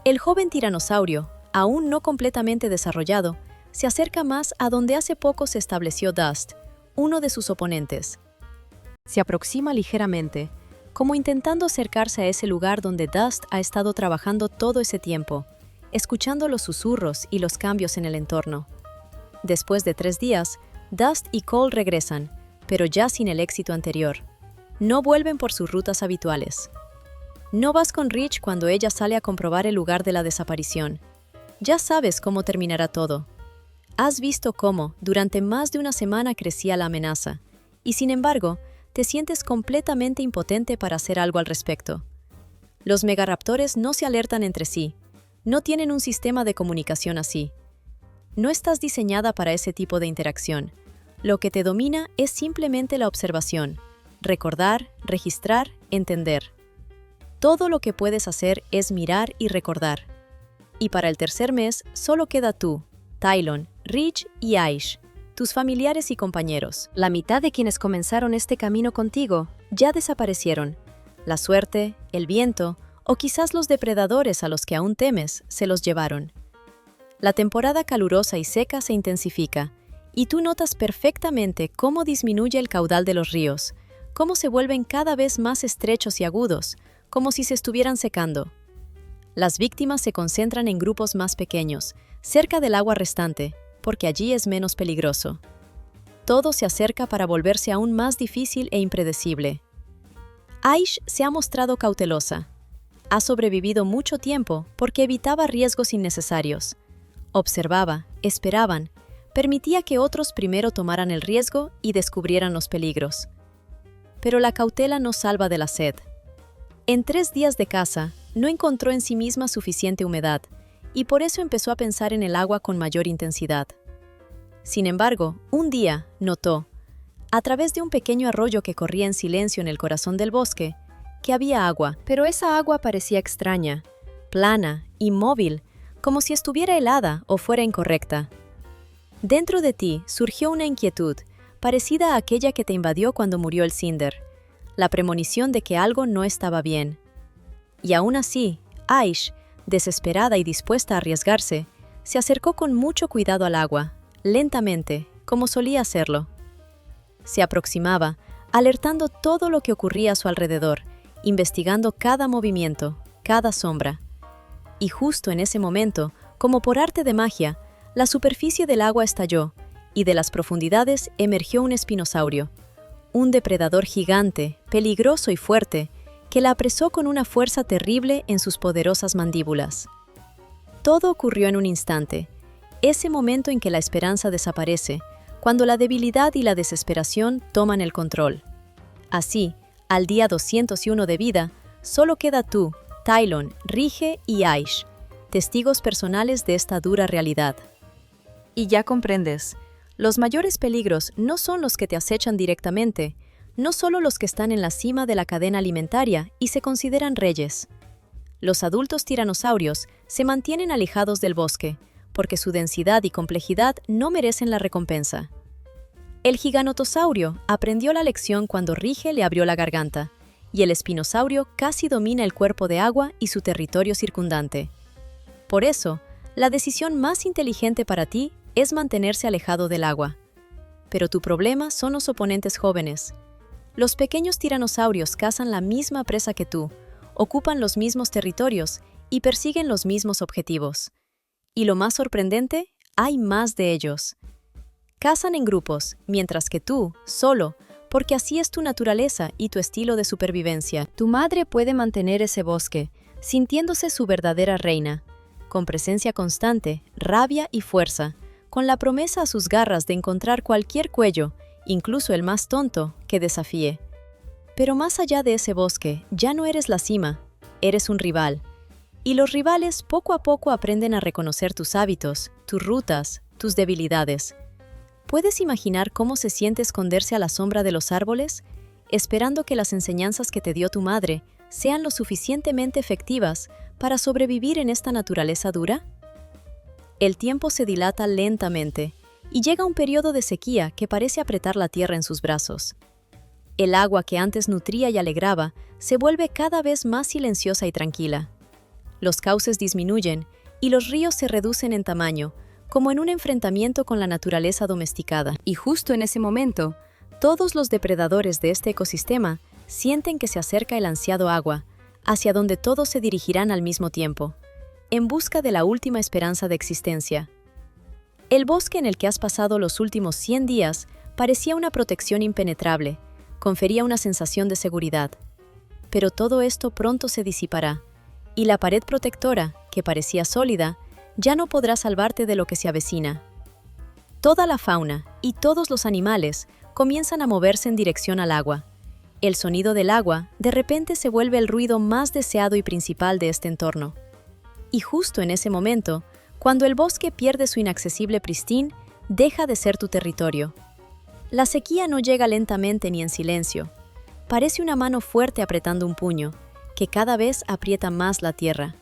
El joven tiranosaurio, aún no completamente desarrollado, se acerca más a donde hace poco se estableció Dust, uno de sus oponentes. Se aproxima ligeramente, como intentando acercarse a ese lugar donde Dust ha estado trabajando todo ese tiempo, escuchando los susurros y los cambios en el entorno. Después de 3 días, Dust y Cole regresan, pero ya sin el éxito anterior. No vuelven por sus rutas habituales. No vas con Rich cuando ella sale a comprobar el lugar de la desaparición. Ya sabes cómo terminará todo. Has visto cómo, durante más de una semana crecía la amenaza, y sin embargo, te sientes completamente impotente para hacer algo al respecto. Los megaraptores no se alertan entre sí, no tienen un sistema de comunicación así. No estás diseñada para ese tipo de interacción. Lo que te domina es simplemente la observación, recordar, registrar, entender. Todo lo que puedes hacer es mirar y recordar. Y para el tercer mes, solo queda tú, Tylon, Rich y Aish, tus familiares y compañeros. La mitad de quienes comenzaron este camino contigo ya desaparecieron. La suerte, el viento o quizás los depredadores a los que aún temes se los llevaron. La temporada calurosa y seca se intensifica, y tú notas perfectamente cómo disminuye el caudal de los ríos, cómo se vuelven cada vez más estrechos y agudos, como si se estuvieran secando. Las víctimas se concentran en grupos más pequeños, cerca del agua restante, porque allí es menos peligroso. Todo se acerca para volverse aún más difícil e impredecible. Aish se ha mostrado cautelosa. Ha sobrevivido mucho tiempo porque evitaba riesgos innecesarios. Observaba, esperaban, permitía que otros primero tomaran el riesgo y descubrieran los peligros. Pero la cautela no salva de la sed. En 3 días de caza, no encontró en sí misma suficiente humedad, y por eso empezó a pensar en el agua con mayor intensidad. Sin embargo, un día, notó, a través de un pequeño arroyo que corría en silencio en el corazón del bosque, que había agua, pero esa agua parecía extraña, plana, inmóvil, como si estuviera helada o fuera incorrecta. Dentro de ti surgió una inquietud, parecida a aquella que te invadió cuando murió el Cinder, la premonición de que algo no estaba bien. Y aún así, Aish, desesperada y dispuesta a arriesgarse, se acercó con mucho cuidado al agua, lentamente, como solía hacerlo. Se aproximaba, alertando todo lo que ocurría a su alrededor, investigando cada movimiento, cada sombra. Y justo en ese momento, como por arte de magia, la superficie del agua estalló, y de las profundidades emergió un espinosaurio, un depredador gigante, peligroso y fuerte, que la apresó con una fuerza terrible en sus poderosas mandíbulas. Todo ocurrió en un instante, ese momento en que la esperanza desaparece, cuando la debilidad y la desesperación toman el control. Así, al día 201 de vida, solo queda tú, Tylon, Rige y Aish, testigos personales de esta dura realidad. Y ya comprendes, los mayores peligros no son los que te acechan directamente, no solo los que están en la cima de la cadena alimentaria y se consideran reyes. Los adultos tiranosaurios se mantienen alejados del bosque, porque su densidad y complejidad no merecen la recompensa. El giganotosaurio aprendió la lección cuando Rige le abrió la garganta, y el espinosaurio casi domina el cuerpo de agua y su territorio circundante. Por eso, la decisión más inteligente para ti es mantenerse alejado del agua. Pero tu problema son los oponentes jóvenes. Los pequeños tiranosaurios cazan la misma presa que tú, ocupan los mismos territorios y persiguen los mismos objetivos. Y lo más sorprendente, hay más de ellos. Cazan en grupos, mientras que tú, solo, porque así es tu naturaleza y tu estilo de supervivencia. Tu madre puede mantener ese bosque, sintiéndose su verdadera reina, con presencia constante, rabia y fuerza, con la promesa a sus garras de encontrar cualquier cuello, incluso el más tonto, que desafíe. Pero más allá de ese bosque, ya no eres la cima, eres un rival. Y los rivales poco a poco aprenden a reconocer tus hábitos, tus rutas, tus debilidades. ¿Puedes imaginar cómo se siente esconderse a la sombra de los árboles, esperando que las enseñanzas que te dio tu madre sean lo suficientemente efectivas para sobrevivir en esta naturaleza dura? El tiempo se dilata lentamente y llega un periodo de sequía que parece apretar la tierra en sus brazos. El agua que antes nutría y alegraba se vuelve cada vez más silenciosa y tranquila. Los cauces disminuyen y los ríos se reducen en tamaño, como en un enfrentamiento con la naturaleza domesticada. Y justo en ese momento, todos los depredadores de este ecosistema sienten que se acerca el ansiado agua, hacia donde todos se dirigirán al mismo tiempo, en busca de la última esperanza de existencia. El bosque en el que has pasado los últimos 100 días parecía una protección impenetrable, confería una sensación de seguridad. Pero todo esto pronto se disipará, y la pared protectora, que parecía sólida, ya no podrá salvarte de lo que se avecina. Toda la fauna y todos los animales comienzan a moverse en dirección al agua. El sonido del agua de repente se vuelve el ruido más deseado y principal de este entorno. Y justo en ese momento, cuando el bosque pierde su inaccesible pristín, deja de ser tu territorio. La sequía no llega lentamente ni en silencio. Parece una mano fuerte apretando un puño, que cada vez aprieta más la tierra.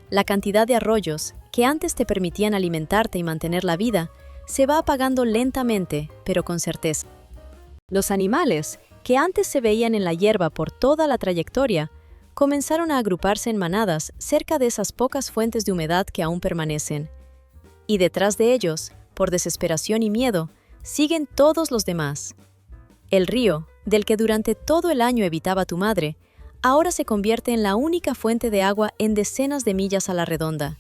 La cantidad de arroyos, que antes te permitían alimentarte y mantener la vida, se va apagando lentamente, pero con certeza. Los animales, que antes se veían en la hierba por toda la trayectoria, comenzaron a agruparse en manadas cerca de esas pocas fuentes de humedad que aún permanecen. Y detrás de ellos, por desesperación y miedo, siguen todos los demás. El río, del que durante todo el año evitaba tu madre, ahora se convierte en la única fuente de agua en decenas de millas a la redonda.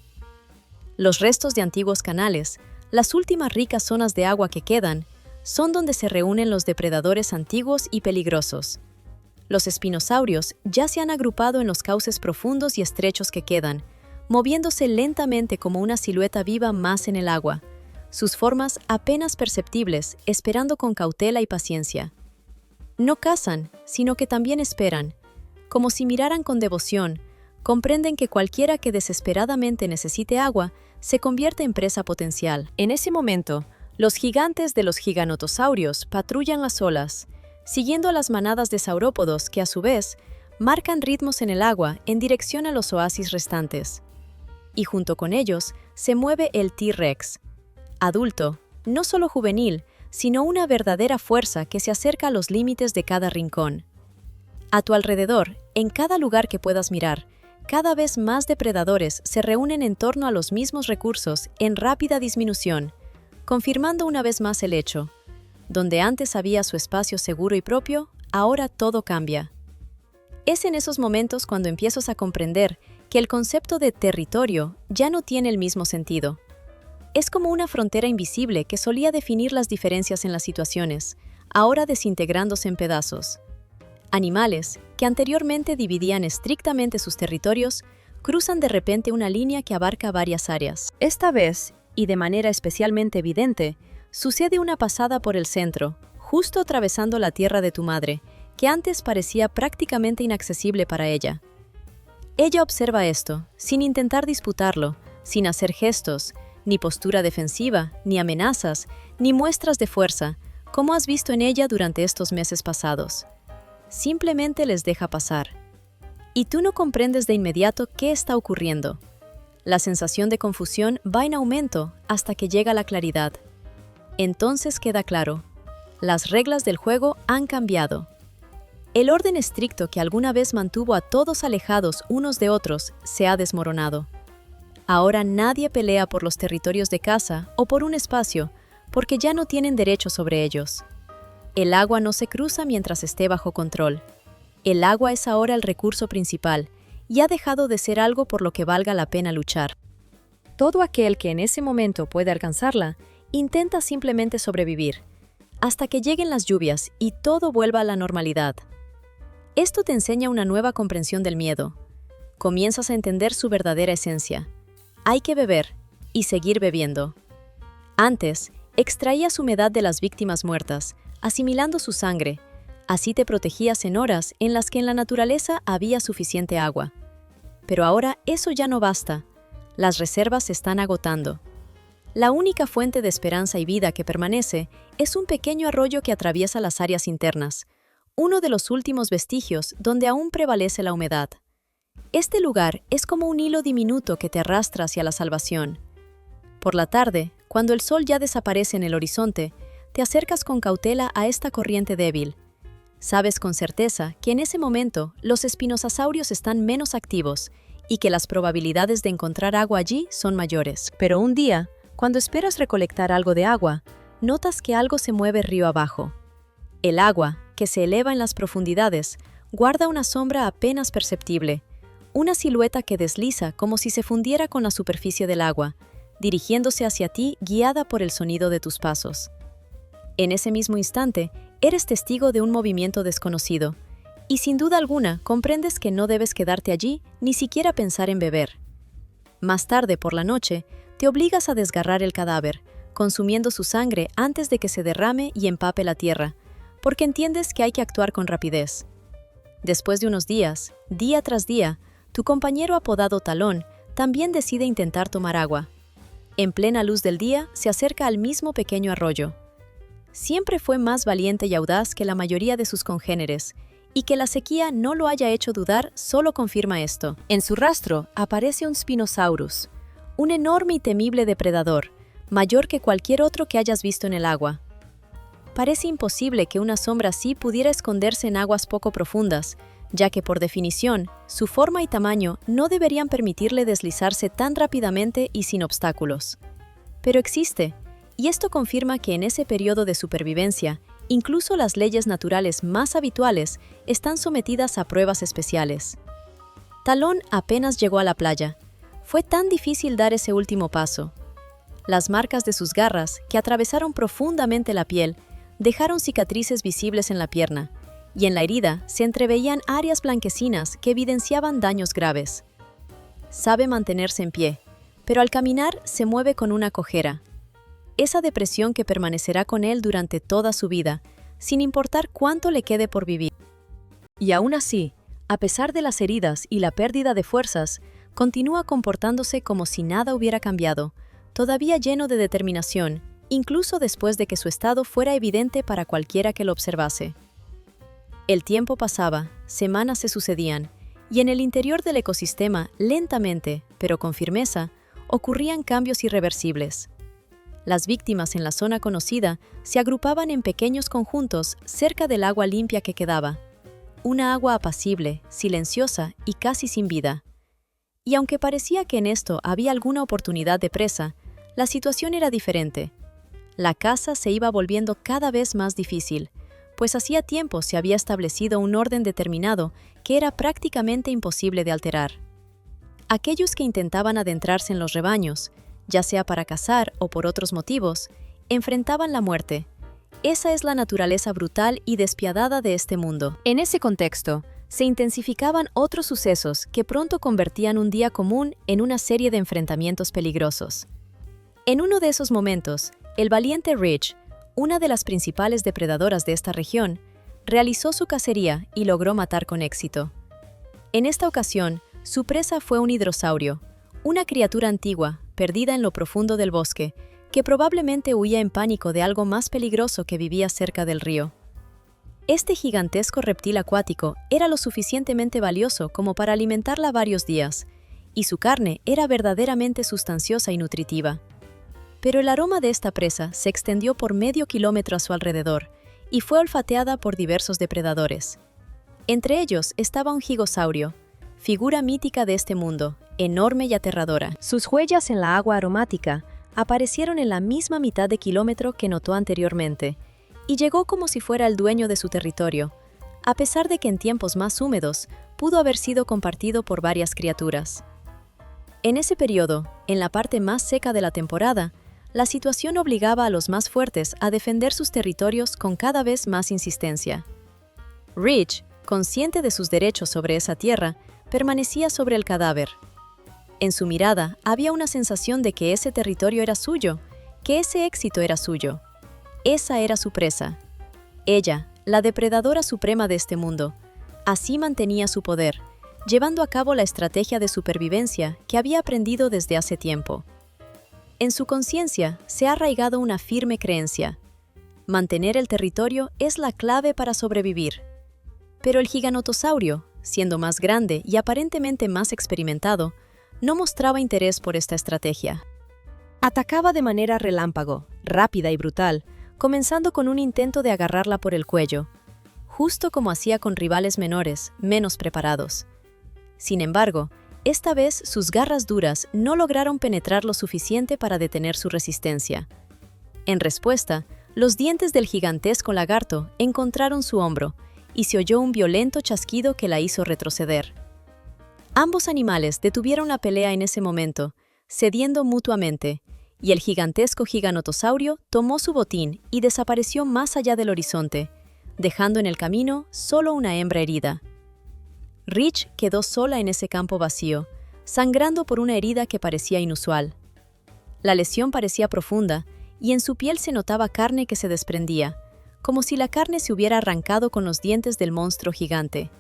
Los restos de antiguos canales, las últimas ricas zonas de agua que quedan, son donde se reúnen los depredadores antiguos y peligrosos. Los espinosaurios ya se han agrupado en los cauces profundos y estrechos que quedan, moviéndose lentamente como una silueta viva más en el agua, sus formas apenas perceptibles, esperando con cautela y paciencia. No cazan, sino que también esperan. Como si miraran con devoción, comprenden que cualquiera que desesperadamente necesite agua se convierte en presa potencial. En ese momento, los gigantes de los giganotosaurios patrullan las olas, siguiendo a las manadas de saurópodos que, a su vez, marcan ritmos en el agua en dirección a los oasis restantes. Y junto con ellos se mueve el T-Rex, adulto, no solo juvenil, sino una verdadera fuerza que se acerca a los límites de cada rincón. A tu alrededor, en cada lugar que puedas mirar, cada vez más depredadores se reúnen en torno a los mismos recursos en rápida disminución, confirmando una vez más el hecho: donde antes había su espacio seguro y propio, ahora todo cambia. Es en esos momentos cuando empiezas a comprender que el concepto de territorio ya no tiene el mismo sentido. Es como una frontera invisible que solía definir las diferencias en las situaciones, ahora desintegrándose en pedazos. Animales, que anteriormente dividían estrictamente sus territorios, cruzan de repente una línea que abarca varias áreas. Esta vez, y de manera especialmente evidente, sucede una pasada por el centro, justo atravesando la tierra de tu madre, que antes parecía prácticamente inaccesible para ella. Ella observa esto, sin intentar disputarlo, sin hacer gestos, ni postura defensiva, ni amenazas, ni muestras de fuerza, como has visto en ella durante estos meses pasados. Simplemente les deja pasar. Y tú no comprendes de inmediato qué está ocurriendo. La sensación de confusión va en aumento hasta que llega la claridad. Entonces queda claro: las reglas del juego han cambiado. El orden estricto que alguna vez mantuvo a todos alejados unos de otros se ha desmoronado. Ahora nadie pelea por los territorios de caza o por un espacio, porque ya no tienen derecho sobre ellos. El agua no se cruza mientras esté bajo control. El agua es ahora el recurso principal y ha dejado de ser algo por lo que valga la pena luchar. Todo aquel que en ese momento puede alcanzarla, intenta simplemente sobrevivir, hasta que lleguen las lluvias y todo vuelva a la normalidad. Esto te enseña una nueva comprensión del miedo. Comienzas a entender su verdadera esencia. Hay que beber y seguir bebiendo. Antes, extraías humedad de las víctimas muertas, asimilando su sangre. Así te protegías en horas en las que en la naturaleza había suficiente agua. Pero ahora eso ya no basta. Las reservas se están agotando. La única fuente de esperanza y vida que permanece es un pequeño arroyo que atraviesa las áreas internas, uno de los últimos vestigios donde aún prevalece la humedad. Este lugar es como un hilo diminuto que te arrastra hacia la salvación. Por la tarde, cuando el sol ya desaparece en el horizonte, te acercas con cautela a esta corriente débil. Sabes con certeza que en ese momento los espinosasaurios están menos activos y que las probabilidades de encontrar agua allí son mayores. Pero un día, cuando esperas recolectar algo de agua, notas que algo se mueve río abajo. El agua, que se eleva en las profundidades, guarda una sombra apenas perceptible, una silueta que desliza como si se fundiera con la superficie del agua, dirigiéndose hacia ti guiada por el sonido de tus pasos. En ese mismo instante, eres testigo de un movimiento desconocido, y sin duda alguna comprendes que no debes quedarte allí ni siquiera pensar en beber. Más tarde por la noche, te obligas a desgarrar el cadáver, consumiendo su sangre antes de que se derrame y empape la tierra, porque entiendes que hay que actuar con rapidez. Después de unos días, día tras día, tu compañero apodado Talón también decide intentar tomar agua. En plena luz del día, se acerca al mismo pequeño arroyo. Siempre fue más valiente y audaz que la mayoría de sus congéneres, y que la sequía no lo haya hecho dudar solo confirma esto. En su rastro aparece un Spinosaurus, un enorme y temible depredador, mayor que cualquier otro que hayas visto en el agua. Parece imposible que una sombra así pudiera esconderse en aguas poco profundas, ya que por definición, su forma y tamaño no deberían permitirle deslizarse tan rápidamente y sin obstáculos. Pero existe, y esto confirma que en ese periodo de supervivencia, incluso las leyes naturales más habituales están sometidas a pruebas especiales. Talón apenas llegó a la playa. Fue tan difícil dar ese último paso. Las marcas de sus garras, que atravesaron profundamente la piel, dejaron cicatrices visibles en la pierna, y en la herida se entreveían áreas blanquecinas que evidenciaban daños graves. Sabe mantenerse en pie, pero al caminar se mueve con una cojera. Esa depresión que permanecerá con él durante toda su vida, sin importar cuánto le quede por vivir. Y aún así, a pesar de las heridas y la pérdida de fuerzas, continúa comportándose como si nada hubiera cambiado, todavía lleno de determinación, incluso después de que su estado fuera evidente para cualquiera que lo observase. El tiempo pasaba, semanas se sucedían, y en el interior del ecosistema, lentamente, pero con firmeza, ocurrían cambios irreversibles. Las víctimas en la zona conocida se agrupaban en pequeños conjuntos cerca del agua limpia que quedaba. Una agua apacible, silenciosa y casi sin vida. Y aunque parecía que en esto había alguna oportunidad de presa, la situación era diferente. La caza se iba volviendo cada vez más difícil, pues hacía tiempo se había establecido un orden determinado que era prácticamente imposible de alterar. Aquellos que intentaban adentrarse en los rebaños, ya sea para cazar o por otros motivos, enfrentaban la muerte. Esa es la naturaleza brutal y despiadada de este mundo. En ese contexto, se intensificaban otros sucesos que pronto convertían un día común en una serie de enfrentamientos peligrosos. En uno de esos momentos, el valiente Ridge, una de las principales depredadoras de esta región, realizó su cacería y logró matar con éxito. En esta ocasión, su presa fue un hidrosaurio, una criatura antigua, perdida en lo profundo del bosque, que probablemente huía en pánico de algo más peligroso que vivía cerca del río. Este gigantesco reptil acuático era lo suficientemente valioso como para alimentarla varios días, y su carne era verdaderamente sustanciosa y nutritiva. Pero el aroma de esta presa se extendió por medio kilómetro a su alrededor y fue olfateada por diversos depredadores. Entre ellos estaba un gigosaurio, figura mítica de este mundo, enorme y aterradora. Sus huellas en la agua aromática aparecieron en la misma mitad de kilómetro que notó anteriormente, y llegó como si fuera el dueño de su territorio, a pesar de que en tiempos más húmedos pudo haber sido compartido por varias criaturas. En ese periodo, en la parte más seca de la temporada, la situación obligaba a los más fuertes a defender sus territorios con cada vez más insistencia. Ridge, consciente de sus derechos sobre esa tierra, permanecía sobre el cadáver. En su mirada había una sensación de que ese territorio era suyo, que ese éxito era suyo. Esa era su presa. Ella, la depredadora suprema de este mundo, así mantenía su poder, llevando a cabo la estrategia de supervivencia que había aprendido desde hace tiempo. En su conciencia se ha arraigado una firme creencia. Mantener el territorio es la clave para sobrevivir. Pero el gigantosaurio, siendo más grande y aparentemente más experimentado, no mostraba interés por esta estrategia. Atacaba de manera relámpago, rápida y brutal, comenzando con un intento de agarrarla por el cuello, justo como hacía con rivales menores, menos preparados. Sin embargo, esta vez sus garras duras no lograron penetrar lo suficiente para detener su resistencia. En respuesta, los dientes del gigantesco lagarto encontraron su hombro y se oyó un violento chasquido que la hizo retroceder. Ambos animales detuvieron la pelea en ese momento, cediendo mutuamente, y el gigantesco giganotosaurio tomó su botín y desapareció más allá del horizonte, dejando en el camino solo una hembra herida. Rich quedó sola en ese campo vacío, sangrando por una herida que parecía inusual. La lesión parecía profunda, y en su piel se notaba carne que se desprendía, como si la carne se hubiera arrancado con los dientes del monstruo gigante.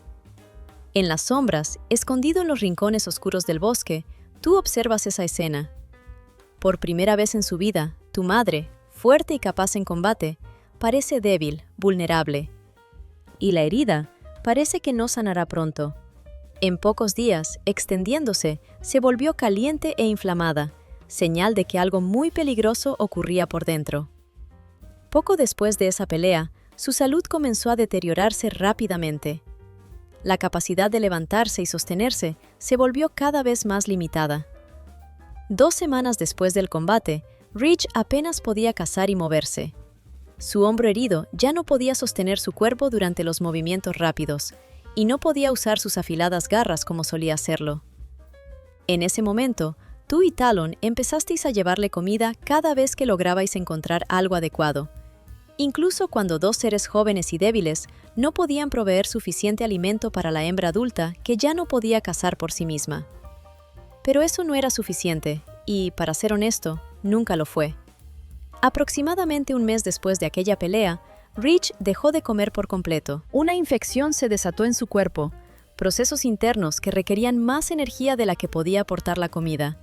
En las sombras, escondido en los rincones oscuros del bosque, tú observas esa escena. Por primera vez en su vida, tu madre, fuerte y capaz en combate, parece débil, vulnerable. Y la herida parece que no sanará pronto. En pocos días, extendiéndose, se volvió caliente e inflamada, señal de que algo muy peligroso ocurría por dentro. Poco después de esa pelea, su salud comenzó a deteriorarse rápidamente. La capacidad de levantarse y sostenerse se volvió cada vez más limitada. 2 semanas después del combate, Rich apenas podía cazar y moverse. Su hombro herido ya no podía sostener su cuerpo durante los movimientos rápidos, y no podía usar sus afiladas garras como solía hacerlo. En ese momento, tú y Talon empezasteis a llevarle comida cada vez que lograbais encontrar algo adecuado, incluso cuando 2 seres jóvenes y débiles no podían proveer suficiente alimento para la hembra adulta que ya no podía cazar por sí misma. Pero eso no era suficiente, y, para ser honesto, nunca lo fue. Aproximadamente un mes después de aquella pelea, Rich dejó de comer por completo. Una infección se desató en su cuerpo, procesos internos que requerían más energía de la que podía aportar la comida.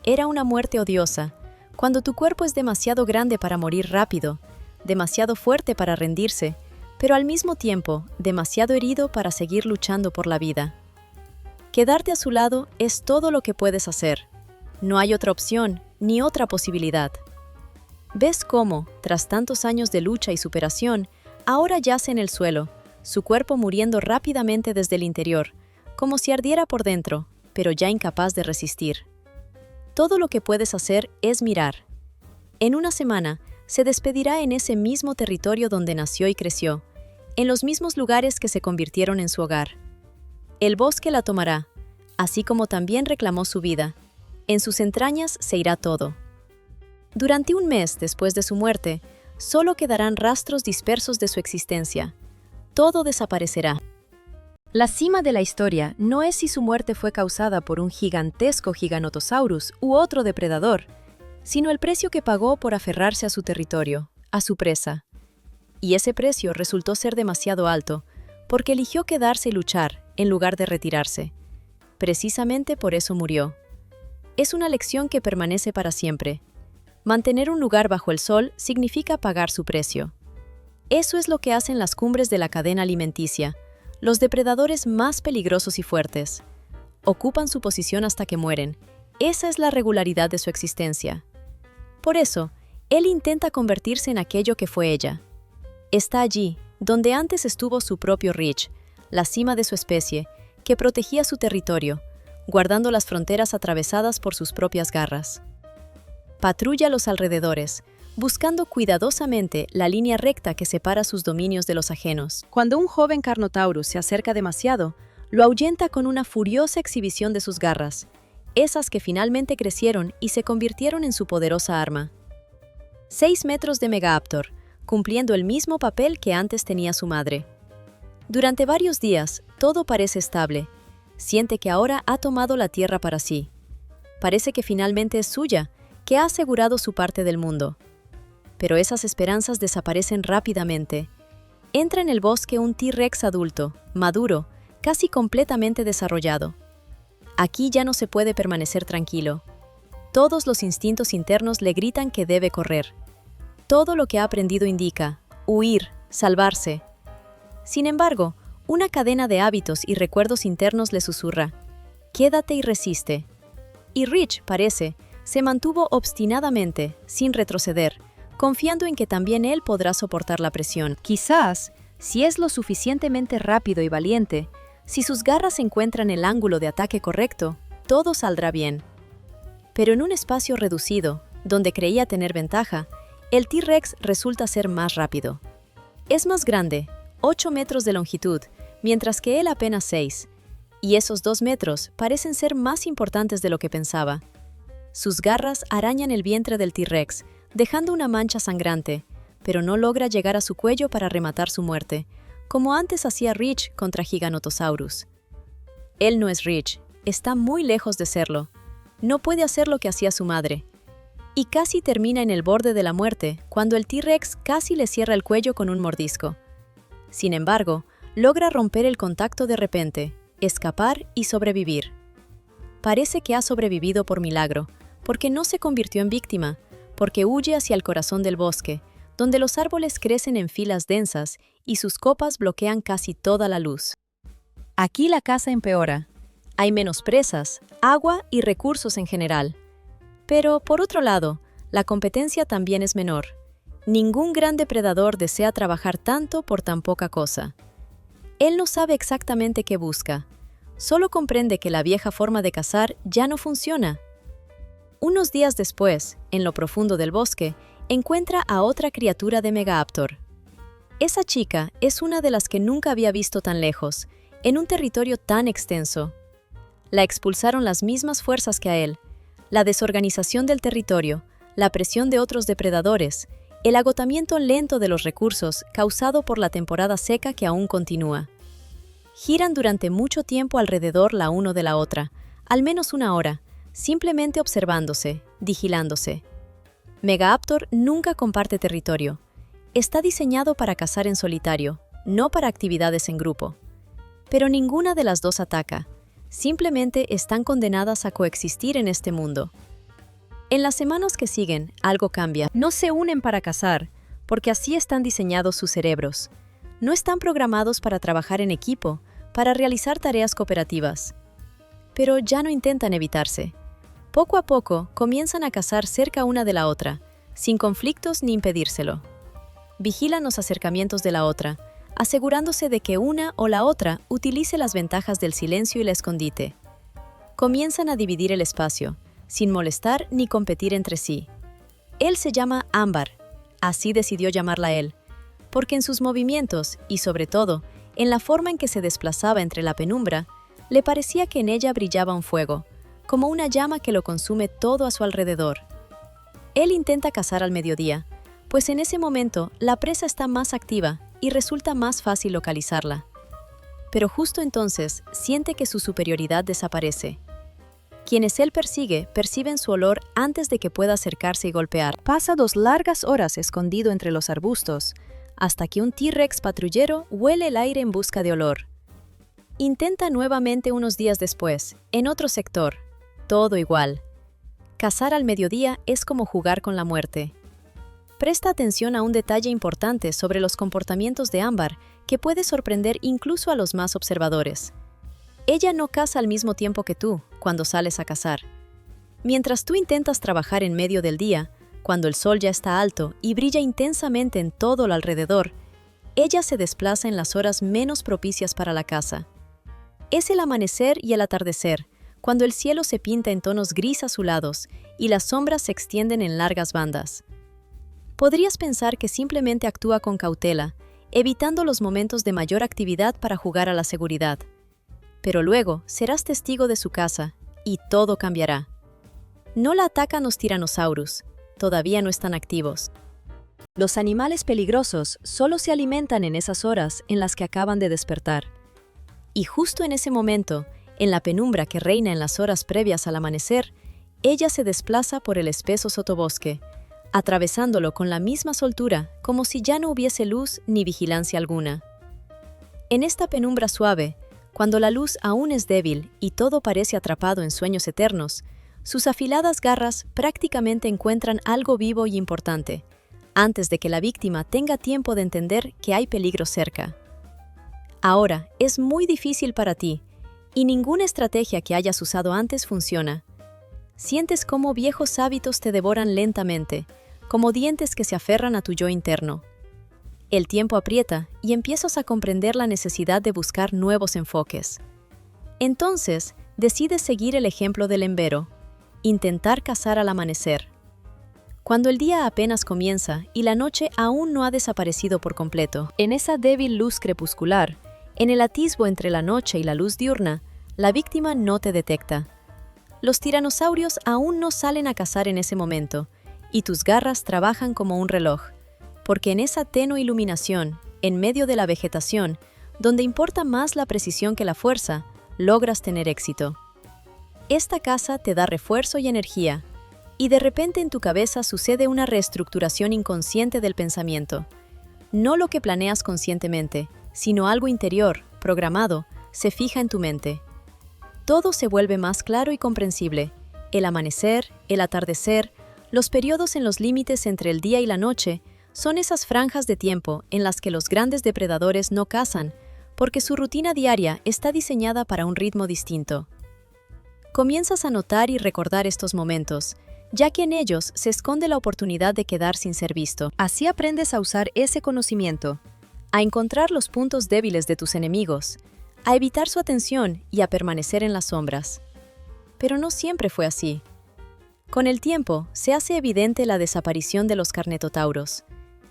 Era una muerte odiosa, cuando tu cuerpo es demasiado grande para morir rápido, demasiado fuerte para rendirse, pero al mismo tiempo demasiado herido para seguir luchando por la vida. Quedarte a su lado es todo lo que puedes hacer. No hay otra opción ni otra posibilidad. Ves cómo, tras tantos años de lucha y superación, ahora yace en el suelo, su cuerpo muriendo rápidamente desde el interior, como si ardiera por dentro, pero ya incapaz de resistir. Todo lo que puedes hacer es mirar. En una semana, se despedirá en ese mismo territorio donde nació y creció, en los mismos lugares que se convirtieron en su hogar. El bosque la tomará, así como también reclamó su vida. En sus entrañas se irá todo. Durante un mes después de su muerte, solo quedarán rastros dispersos de su existencia. Todo desaparecerá. La cima de la historia no es si su muerte fue causada por un gigantesco Giganotosaurus u otro depredador, sino el precio que pagó por aferrarse a su territorio, a su presa. Y ese precio resultó ser demasiado alto, porque eligió quedarse y luchar, en lugar de retirarse. Precisamente por eso murió. Es una lección que permanece para siempre. Mantener un lugar bajo el sol significa pagar su precio. Eso es lo que hacen las cumbres de la cadena alimenticia, los depredadores más peligrosos y fuertes. Ocupan su posición hasta que mueren. Esa es la regularidad de su existencia. Por eso, él intenta convertirse en aquello que fue ella. Está allí, donde antes estuvo su propio Rich, la cima de su especie, que protegía su territorio, guardando las fronteras atravesadas por sus propias garras. Patrulla los alrededores, buscando cuidadosamente la línea recta que separa sus dominios de los ajenos. Cuando un joven Carnotaurus se acerca demasiado, lo ahuyenta con una furiosa exhibición de sus garras, esas que finalmente crecieron y se convirtieron en su poderosa arma. 6 metros de Megaaptor, cumpliendo el mismo papel que antes tenía su madre. Durante varios días, todo parece estable. Siente que ahora ha tomado la tierra para sí. Parece que finalmente es suya, que ha asegurado su parte del mundo. Pero esas esperanzas desaparecen rápidamente. Entra en el bosque un T-Rex adulto, maduro, casi completamente desarrollado. Aquí ya no se puede permanecer tranquilo. Todos los instintos internos le gritan que debe correr. Todo lo que ha aprendido indica, huir, salvarse. Sin embargo, una cadena de hábitos y recuerdos internos le susurra, quédate y resiste. Y Rich, parece, se mantuvo obstinadamente, sin retroceder, confiando en que también él podrá soportar la presión. Quizás, si es lo suficientemente rápido y valiente, si sus garras encuentran el ángulo de ataque correcto, todo saldrá bien. Pero en un espacio reducido, donde creía tener ventaja, el T-Rex resulta ser más rápido. Es más grande, 8 metros de longitud, mientras que él apenas 6. Y esos 2 metros parecen ser más importantes de lo que pensaba. Sus garras arañan el vientre del T-Rex, dejando una mancha sangrante, pero no logra llegar a su cuello para rematar su muerte, como antes hacía Reach contra Giganotosaurus. Él no es Reach, está muy lejos de serlo. No puede hacer lo que hacía su madre. Y casi termina en el borde de la muerte cuando el T-Rex casi le cierra el cuello con un mordisco. Sin embargo, logra romper el contacto de repente, escapar y sobrevivir. Parece que ha sobrevivido por milagro, porque no se convirtió en víctima, porque huye hacia el corazón del bosque, donde los árboles crecen en filas densas y sus copas bloquean casi toda la luz. Aquí la caza empeora. Hay menos presas, agua y recursos en general. Pero, por otro lado, la competencia también es menor. Ningún gran depredador desea trabajar tanto por tan poca cosa. Él no sabe exactamente qué busca. Solo comprende que la vieja forma de cazar ya no funciona. Unos días después, en lo profundo del bosque, encuentra a otra criatura de Megaaptor. Esa chica es una de las que nunca había visto tan lejos, en un territorio tan extenso. La expulsaron las mismas fuerzas que a él, la desorganización del territorio, la presión de otros depredadores, el agotamiento lento de los recursos causado por la temporada seca que aún continúa. Giran durante mucho tiempo alrededor la uno de la otra, al menos una hora, simplemente observándose, vigilándose. Megaaptor nunca comparte territorio. Está diseñado para cazar en solitario, no para actividades en grupo. Pero ninguna de las dos ataca. Simplemente están condenadas a coexistir en este mundo. En las semanas que siguen, algo cambia. No se unen para cazar, porque así están diseñados sus cerebros. No están programados para trabajar en equipo, para realizar tareas cooperativas. Pero ya no intentan evitarse. Poco a poco, comienzan a cazar cerca una de la otra, sin conflictos ni impedírselo. Vigilan los acercamientos de la otra, asegurándose de que una o la otra utilice las ventajas del silencio y el escondite. Comienzan a dividir el espacio, sin molestar ni competir entre sí. Él se llama Ámbar, así decidió llamarla él, porque en sus movimientos y sobre todo, en la forma en que se desplazaba entre la penumbra, le parecía que en ella brillaba un fuego, como una llama que lo consume todo a su alrededor. Él intenta cazar al mediodía, pues en ese momento la presa está más activa y resulta más fácil localizarla. Pero justo entonces siente que su superioridad desaparece. Quienes él persigue perciben su olor antes de que pueda acercarse y golpear. Pasa 2 largas horas escondido entre los arbustos, hasta que un T-Rex patrullero huele el aire en busca de olor. Intenta nuevamente unos días después, en otro sector. Todo igual. Cazar al mediodía es como jugar con la muerte. Presta atención a un detalle importante sobre los comportamientos de Ámbar que puede sorprender incluso a los más observadores. Ella no caza al mismo tiempo que tú cuando sales a cazar. Mientras tú intentas trabajar en medio del día, cuando el sol ya está alto y brilla intensamente en todo lo alrededor, ella se desplaza en las horas menos propicias para la caza. Es el amanecer y el atardecer, cuando el cielo se pinta en tonos gris azulados y las sombras se extienden en largas bandas. Podrías pensar que simplemente actúa con cautela, evitando los momentos de mayor actividad para jugar a la seguridad. Pero luego serás testigo de su caza, y todo cambiará. No la atacan los tiranosaurus, todavía no están activos. Los animales peligrosos solo se alimentan en esas horas en las que acaban de despertar. Y justo en ese momento, en la penumbra que reina en las horas previas al amanecer, ella se desplaza por el espeso sotobosque, atravesándolo con la misma soltura, como si ya no hubiese luz ni vigilancia alguna. En esta penumbra suave, cuando la luz aún es débil y todo parece atrapado en sueños eternos, sus afiladas garras prácticamente encuentran algo vivo y importante, antes de que la víctima tenga tiempo de entender que hay peligro cerca. Ahora es muy difícil para ti, y ninguna estrategia que hayas usado antes funciona. Sientes cómo viejos hábitos te devoran lentamente, como dientes que se aferran a tu yo interno. El tiempo aprieta y empiezas a comprender la necesidad de buscar nuevos enfoques. Entonces, decides seguir el ejemplo del embero, intentar cazar al amanecer. cuando el día apenas comienza y la noche aún no ha desaparecido por completo. En esa débil luz crepuscular, en el atisbo entre la noche y la luz diurna, la víctima no te detecta. Los tiranosaurios aún no salen a cazar en ese momento, y tus garras trabajan como un reloj, porque en esa tenue iluminación, en medio de la vegetación, donde importa más la precisión que la fuerza, logras tener éxito. Esta caza te da refuerzo y energía, y de repente en tu cabeza sucede una reestructuración inconsciente del pensamiento. No lo que planeas conscientemente, sino algo interior, programado, se fija en tu mente. Todo se vuelve más claro y comprensible. El amanecer, el atardecer, los periodos en los límites entre el día y la noche, son esas franjas de tiempo en las que los grandes depredadores no cazan, porque su rutina diaria está diseñada para un ritmo distinto. Comienzas a notar y recordar estos momentos, ya que en ellos se esconde la oportunidad de quedar sin ser visto. Así aprendes a usar ese conocimiento, a encontrar los puntos débiles de tus enemigos, a evitar su atención y a permanecer en las sombras. Pero no siempre fue así. Con el tiempo, se hace evidente la desaparición de los carnotauros,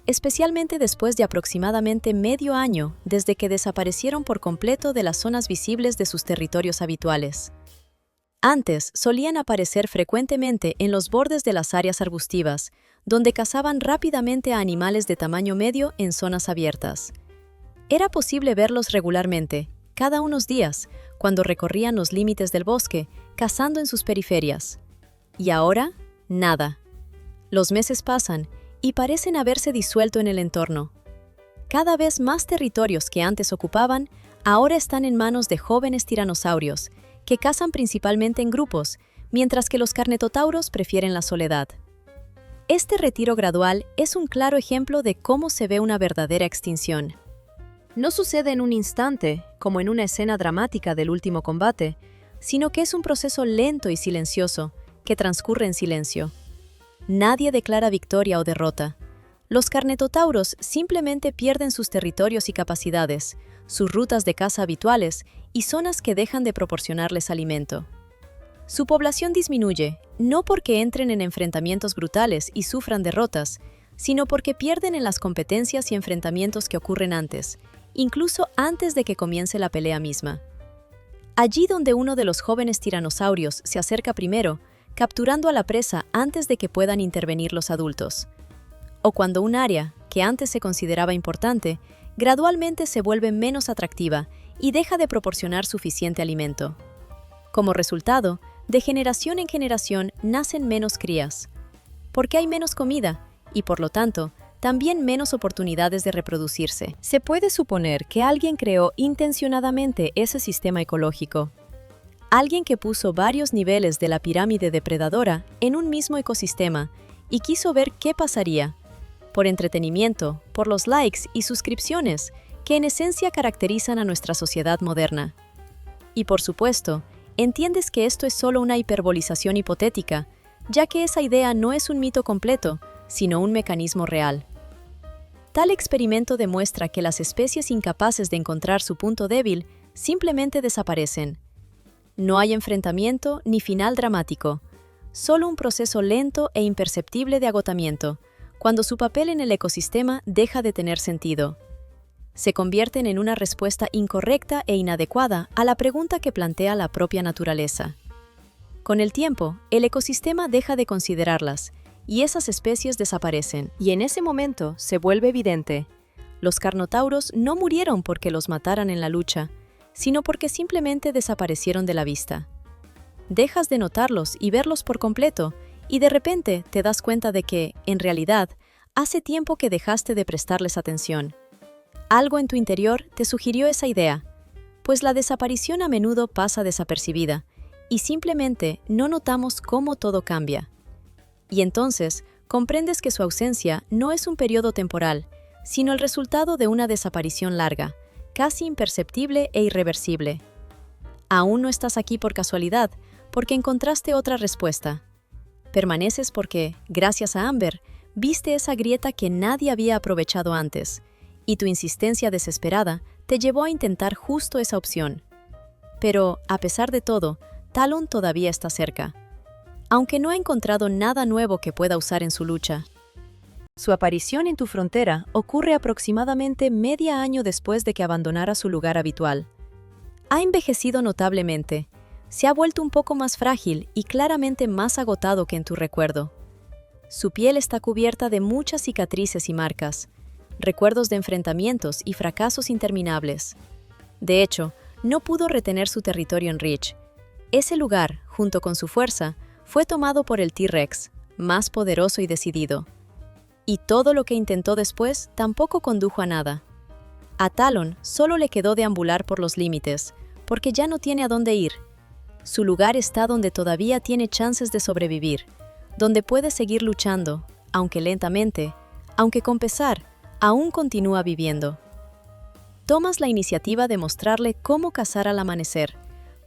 especialmente después de aproximadamente medio año desde que desaparecieron por completo de las zonas visibles de sus territorios habituales. Antes solían aparecer frecuentemente en los bordes de las áreas arbustivas, donde cazaban rápidamente a animales de tamaño medio en zonas abiertas. Era posible verlos regularmente, cada unos días, cuando recorrían los límites del bosque, cazando en sus periferias. Y ahora, nada. Los meses pasan y parecen haberse disuelto en el entorno. Cada vez más territorios que antes ocupaban, ahora están en manos de jóvenes tiranosaurios, que cazan principalmente en grupos, mientras que los carnotauros prefieren la soledad. Este retiro gradual es un claro ejemplo de cómo se ve una verdadera extinción. No sucede en un instante, como en una escena dramática del último combate, sino que es un proceso lento y silencioso, que transcurre en silencio. Nadie declara victoria o derrota. Los carnotauros simplemente pierden sus territorios y capacidades, sus rutas de caza habituales y zonas que dejan de proporcionarles alimento. Su población disminuye, no porque entren en enfrentamientos brutales y sufran derrotas, sino porque pierden en las competencias y enfrentamientos que ocurren antes, incluso antes de que comience la pelea misma. Allí donde uno de los jóvenes tiranosaurios se acerca primero, capturando a la presa antes de que puedan intervenir los adultos. O cuando un área, que antes se consideraba importante, gradualmente se vuelve menos atractiva y deja de proporcionar suficiente alimento. Como resultado, de generación en generación nacen menos crías, porque hay menos comida y, por lo tanto, también menos oportunidades de reproducirse. Se puede suponer que alguien creó intencionadamente ese sistema ecológico. Alguien que puso varios niveles de la pirámide depredadora en un mismo ecosistema y quiso ver qué pasaría, por entretenimiento, por los likes y suscripciones que en esencia caracterizan a nuestra sociedad moderna. Y por supuesto, entiendes que esto es solo una hiperbolización hipotética, ya que esa idea no es un mito completo, sino un mecanismo real. Tal experimento demuestra que las especies incapaces de encontrar su punto débil simplemente desaparecen. No hay enfrentamiento ni final dramático, solo un proceso lento e imperceptible de agotamiento, cuando su papel en el ecosistema deja de tener sentido. Se convierten en una respuesta incorrecta e inadecuada a la pregunta que plantea la propia naturaleza. Con el tiempo, el ecosistema deja de considerarlas, y esas especies desaparecen. Y en ese momento se vuelve evidente: los carnotauros no murieron porque los mataran en la lucha, sino porque simplemente desaparecieron de la vista. Dejas de notarlos y verlos por completo, y de repente te das cuenta de que, en realidad, hace tiempo que dejaste de prestarles atención. Algo en tu interior te sugirió esa idea, pues la desaparición a menudo pasa desapercibida, y simplemente no notamos cómo todo cambia. Y entonces comprendes que su ausencia no es un periodo temporal, sino el resultado de una desaparición larga, casi imperceptible e irreversible. Aún no estás aquí por casualidad, porque encontraste otra respuesta. Permaneces porque, gracias a Amber, viste esa grieta que nadie había aprovechado antes, y tu insistencia desesperada te llevó a intentar justo esa opción. Pero, a pesar de todo, Talon todavía está cerca. aunque no ha encontrado nada nuevo que pueda usar en su lucha. Su aparición en tu frontera ocurre aproximadamente medio año después de que abandonara su lugar habitual. Ha envejecido notablemente, se ha vuelto un poco más frágil y claramente más agotado que en tu recuerdo. Su piel está cubierta de muchas cicatrices y marcas, recuerdos de enfrentamientos y fracasos interminables. De hecho, no pudo retener su territorio en Reach. Ese lugar, junto con su fuerza, fue tomado por el T-Rex, más poderoso y decidido. Y todo lo que intentó después tampoco condujo a nada. A Talon solo le quedó deambular por los límites, porque ya no tiene a dónde ir. Su lugar está donde todavía tiene chances de sobrevivir, donde puede seguir luchando, aunque lentamente, aunque con pesar, aún continúa viviendo. Tomas la iniciativa de mostrarle cómo cazar al amanecer,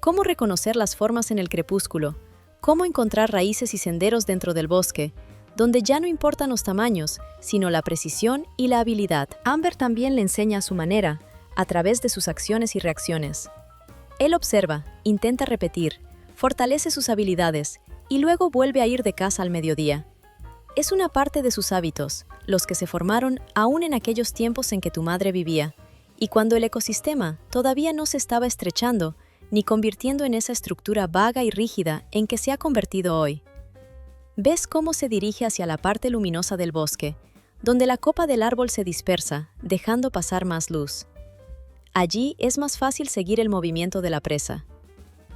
cómo reconocer las formas en el crepúsculo, cómo encontrar raíces y senderos dentro del bosque, donde ya no importan los tamaños, sino la precisión y la habilidad. Amber también le enseña a su manera, a través de sus acciones y reacciones. Él observa, intenta repetir, fortalece sus habilidades y luego vuelve a ir de caza al mediodía. Es una parte de sus hábitos, los que se formaron aún en aquellos tiempos en que tu madre vivía, y cuando el ecosistema todavía no se estaba estrechando ni convirtiendo en esa estructura vaga y rígida en que se ha convertido hoy. Ves cómo se dirige hacia la parte luminosa del bosque, donde la copa del árbol se dispersa, dejando pasar más luz. Allí es más fácil seguir el movimiento de la presa.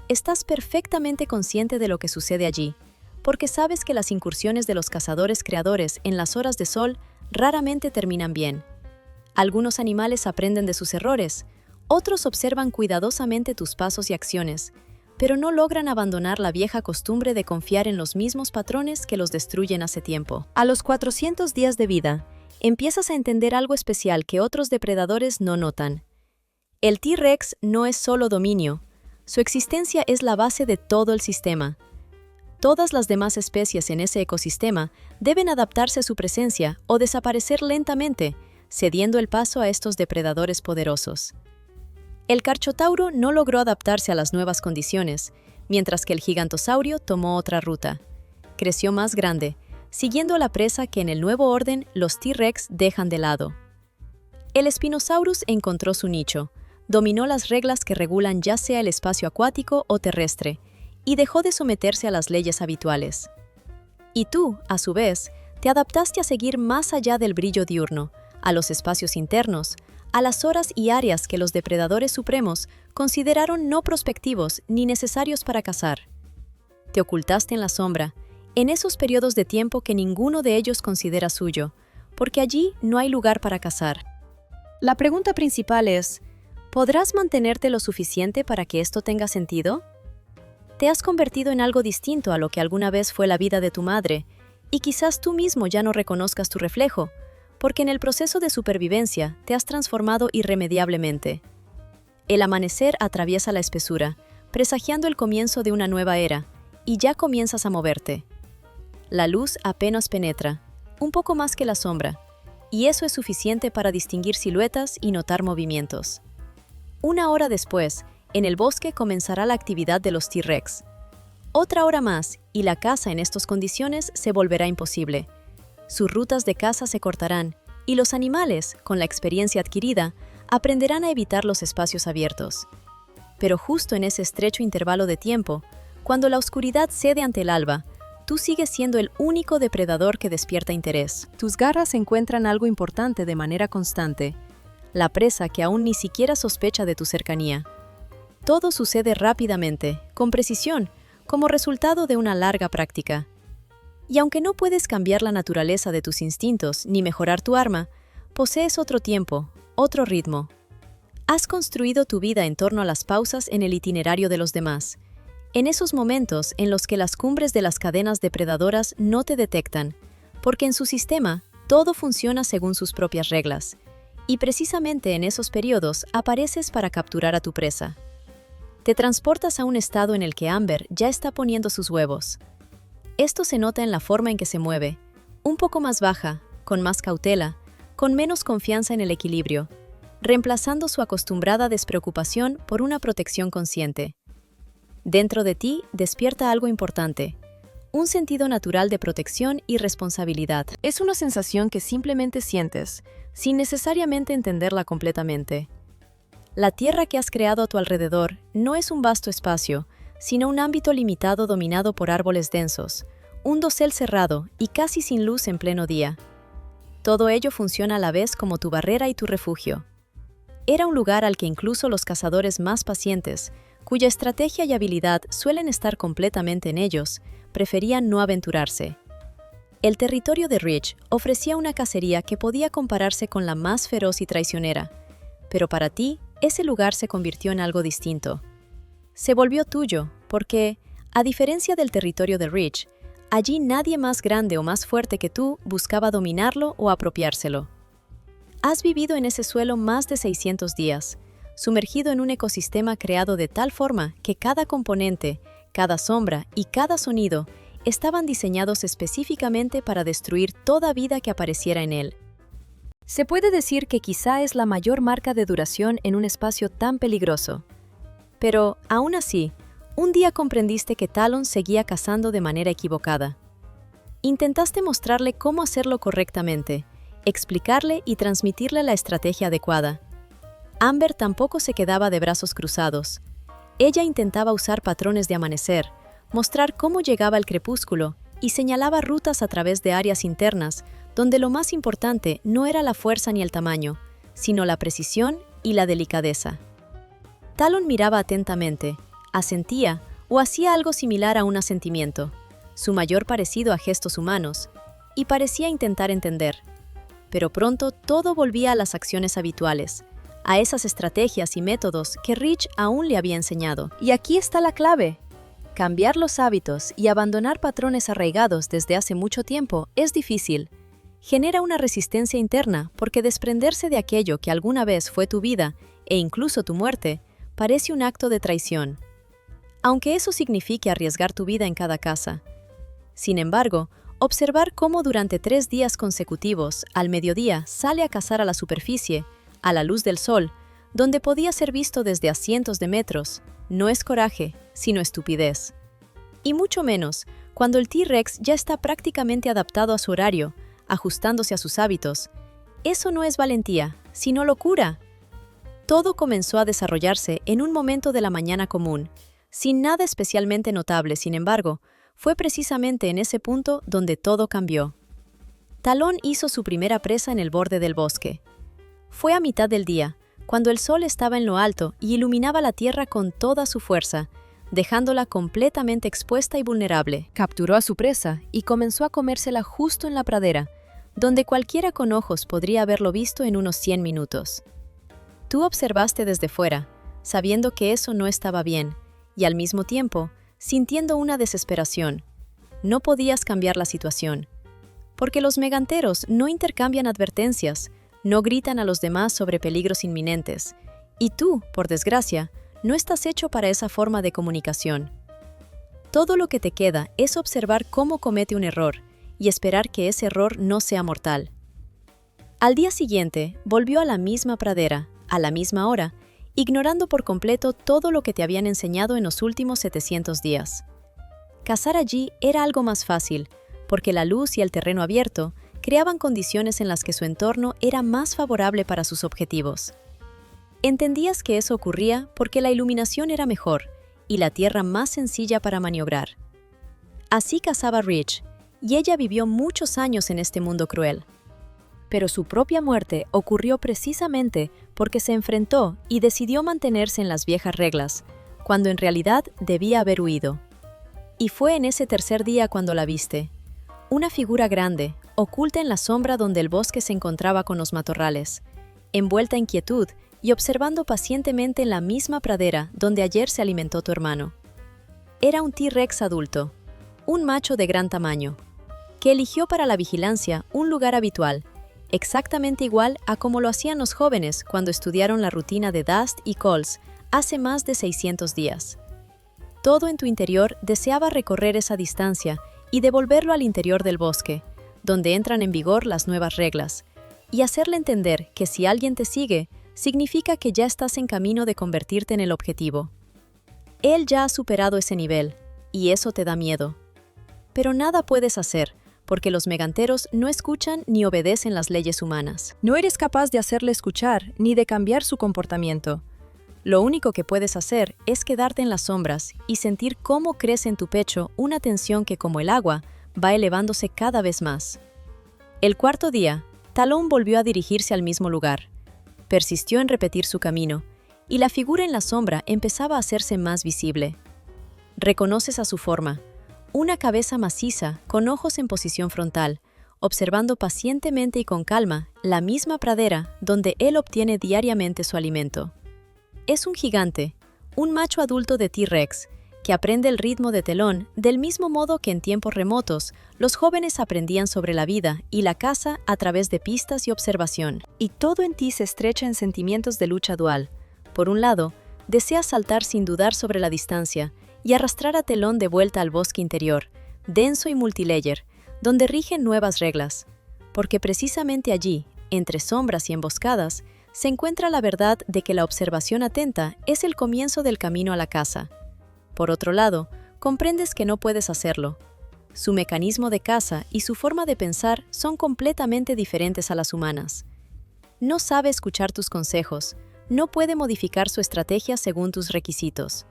Estás perfectamente consciente de lo que sucede allí, porque sabes que las incursiones de los cazadores creadores en las horas de sol raramente terminan bien. Algunos animales aprenden de sus errores, otros observan cuidadosamente tus pasos y acciones, pero no logran abandonar la vieja costumbre de confiar en los mismos patrones que los destruyen hace tiempo. A los 400 días de vida, empiezas a entender algo especial que otros depredadores no notan. El T-Rex no es solo dominio, su existencia es la base de todo el sistema. Todas las demás especies en ese ecosistema deben adaptarse a su presencia o desaparecer lentamente, cediendo el paso a estos depredadores poderosos. El carchotauro no logró adaptarse a las nuevas condiciones, mientras que el gigantosaurio tomó otra ruta. Creció más grande, siguiendo a la presa que en el nuevo orden los T-Rex dejan de lado. El Spinosaurus encontró su nicho, dominó las reglas que regulan ya sea el espacio acuático o terrestre, y dejó de someterse a las leyes habituales. Y tú, a su vez, te adaptaste a seguir más allá del brillo diurno, a los espacios internos, a las horas y áreas que los depredadores supremos consideraron no prospectivos ni necesarios para cazar. Te ocultaste en la sombra, en esos periodos de tiempo que ninguno de ellos considera suyo, porque allí no hay lugar para cazar. La pregunta principal es, ¿podrás mantenerte lo suficiente para que esto tenga sentido? Te has convertido en algo distinto a lo que alguna vez fue la vida de tu madre, y quizás tú mismo ya no reconozcas tu reflejo, porque en el proceso de supervivencia te has transformado irremediablemente. El amanecer atraviesa la espesura, presagiando el comienzo de una nueva era, y ya comienzas a moverte. La luz apenas penetra, un poco más que la sombra, y eso es suficiente para distinguir siluetas y notar movimientos. Una hora después, en el bosque comenzará la actividad de los T-Rex. Otra hora más, y la caza en estas condiciones se volverá imposible. Sus rutas de caza se cortarán, y los animales, con la experiencia adquirida, aprenderán a evitar los espacios abiertos. Pero justo en ese estrecho intervalo de tiempo, cuando la oscuridad cede ante el alba, tú sigues siendo el único depredador que despierta interés. Tus garras encuentran algo importante de manera constante, la presa que aún ni siquiera sospecha de tu cercanía. Todo sucede rápidamente, con precisión, como resultado de una larga práctica. Y aunque no puedes cambiar la naturaleza de tus instintos ni mejorar tu arma, posees otro tiempo, otro ritmo. Has construido tu vida en torno a las pausas en el itinerario de los demás, en esos momentos en los que las cumbres de las cadenas depredadoras no te detectan, porque en su sistema todo funciona según sus propias reglas, y precisamente en esos periodos apareces para capturar a tu presa. Te transportas a un estado en el que Amber ya está poniendo sus huevos. Esto se nota en la forma en que se mueve, un poco más baja, con más cautela, con menos confianza en el equilibrio, reemplazando su acostumbrada despreocupación por una protección consciente. Dentro de ti despierta algo importante, un sentido natural de protección y responsabilidad. Es una sensación que simplemente sientes, sin necesariamente entenderla completamente. La tierra que has creado a tu alrededor no es un vasto espacio, sino un ámbito limitado dominado por árboles densos, un dosel cerrado y casi sin luz en pleno día. Todo ello funciona a la vez como tu barrera y tu refugio. Era un lugar al que incluso los cazadores más pacientes, cuya estrategia y habilidad suelen estar completamente en ellos, preferían no aventurarse. El territorio de Ridge ofrecía una cacería que podía compararse con la más feroz y traicionera, pero para ti, ese lugar se convirtió en algo distinto. Se volvió tuyo porque, a diferencia del territorio de Ridge, allí nadie más grande o más fuerte que tú buscaba dominarlo o apropiárselo. Has vivido en ese suelo más de 600 días, sumergido en un ecosistema creado de tal forma que cada componente, cada sombra y cada sonido estaban diseñados específicamente para destruir toda vida que apareciera en él. Se puede decir que quizá es la mayor marca de duración en un espacio tan peligroso. Pero, aún así, un día comprendiste que Talon seguía cazando de manera equivocada. Intentaste mostrarle cómo hacerlo correctamente, explicarle y transmitirle la estrategia adecuada. Amber tampoco se quedaba de brazos cruzados. Ella intentaba usar patrones de amanecer, mostrar cómo llegaba el crepúsculo y señalaba rutas a través de áreas internas donde lo más importante no era la fuerza ni el tamaño, sino la precisión y la delicadeza. Talon miraba atentamente, asentía o hacía algo similar a un asentimiento, su mayor parecido a gestos humanos, y parecía intentar entender. Pero pronto todo volvía a las acciones habituales, a esas estrategias y métodos que Ridge aún le había enseñado. Y aquí está la clave. Cambiar los hábitos y abandonar patrones arraigados desde hace mucho tiempo es difícil. Genera una resistencia interna porque desprenderse de aquello que alguna vez fue tu vida e incluso tu muerte parece un acto de traición, aunque eso signifique arriesgar tu vida en cada caza. Sin embargo, observar cómo durante 3 días consecutivos, al mediodía, sale a cazar a la superficie, a la luz del sol, donde podía ser visto desde a cientos de metros, no es coraje, sino estupidez. Y mucho menos cuando el T-Rex ya está prácticamente adaptado a su horario, ajustándose a sus hábitos. Eso no es valentía, sino locura. Todo comenzó a desarrollarse en un momento de la mañana común, sin nada especialmente notable. Sin embargo, fue precisamente en ese punto donde todo cambió. Talon hizo su primera presa en el borde del bosque. Fue a mitad del día, cuando el sol estaba en lo alto y iluminaba la tierra con toda su fuerza, dejándola completamente expuesta y vulnerable. Capturó a su presa y comenzó a comérsela justo en la pradera, donde cualquiera con ojos podría haberlo visto en unos 100 minutos. Tú observaste desde fuera, sabiendo que eso no estaba bien, y al mismo tiempo, sintiendo una desesperación. No podías cambiar la situación. Porque los meganteros no intercambian advertencias, no gritan a los demás sobre peligros inminentes, y tú, por desgracia, no estás hecho para esa forma de comunicación. Todo lo que te queda es observar cómo comete un error y esperar que ese error no sea mortal. Al día siguiente, volvió a la misma pradera, a la misma hora, ignorando por completo todo lo que te habían enseñado en los últimos 700 días. Cazar allí era algo más fácil, porque la luz y el terreno abierto creaban condiciones en las que su entorno era más favorable para sus objetivos. Entendías que eso ocurría porque la iluminación era mejor y la tierra más sencilla para maniobrar. Así cazaba Ridge, y ella vivió muchos años en este mundo cruel. Pero su propia muerte ocurrió precisamente porque se enfrentó y decidió mantenerse en las viejas reglas, cuando en realidad debía haber huido. Y fue en ese tercer día cuando la viste. Una figura grande, oculta en la sombra donde el bosque se encontraba con los matorrales, envuelta en quietud y observando pacientemente en la misma pradera donde ayer se alimentó tu hermano. Era un T-Rex adulto, un macho de gran tamaño, que eligió para la vigilancia un lugar habitual, exactamente igual a como lo hacían los jóvenes cuando estudiaron la rutina de Dust y Coles hace más de 600 días. Todo en tu interior deseaba recorrer esa distancia y devolverlo al interior del bosque, donde entran en vigor las nuevas reglas, y hacerle entender que si alguien te sigue, significa que ya estás en camino de convertirte en el objetivo. Él ya ha superado ese nivel, y eso te da miedo. pero nada puedes hacer, porque los meganteros no escuchan ni obedecen las leyes humanas. No eres capaz de hacerle escuchar ni de cambiar su comportamiento. Lo único que puedes hacer es quedarte en las sombras y sentir cómo crece en tu pecho una tensión que, como el agua, va elevándose cada vez más. El cuarto día, Talón volvió a dirigirse al mismo lugar. Persistió en repetir su camino, y la figura en la sombra empezaba a hacerse más visible. Reconoces a su forma, una cabeza maciza con ojos en posición frontal, observando pacientemente y con calma la misma pradera donde él obtiene diariamente su alimento. Es un gigante, un macho adulto de T-Rex, que aprende el ritmo de Telón del mismo modo que en tiempos remotos los jóvenes aprendían sobre la vida y la caza a través de pistas y observación. Y todo en ti se estrecha en sentimientos de lucha dual. Por un lado, deseas saltar sin dudar sobre la distancia y arrastrar a Telón de vuelta al bosque interior, denso y multilayer, donde rigen nuevas reglas, porque precisamente allí, entre sombras y emboscadas, se encuentra la verdad de que la observación atenta es el comienzo del camino a la caza. Por otro lado, comprendes que no puedes hacerlo. Su mecanismo de caza y su forma de pensar son completamente diferentes a las humanas. No sabe escuchar tus consejos, no puede modificar su estrategia según tus requisitos.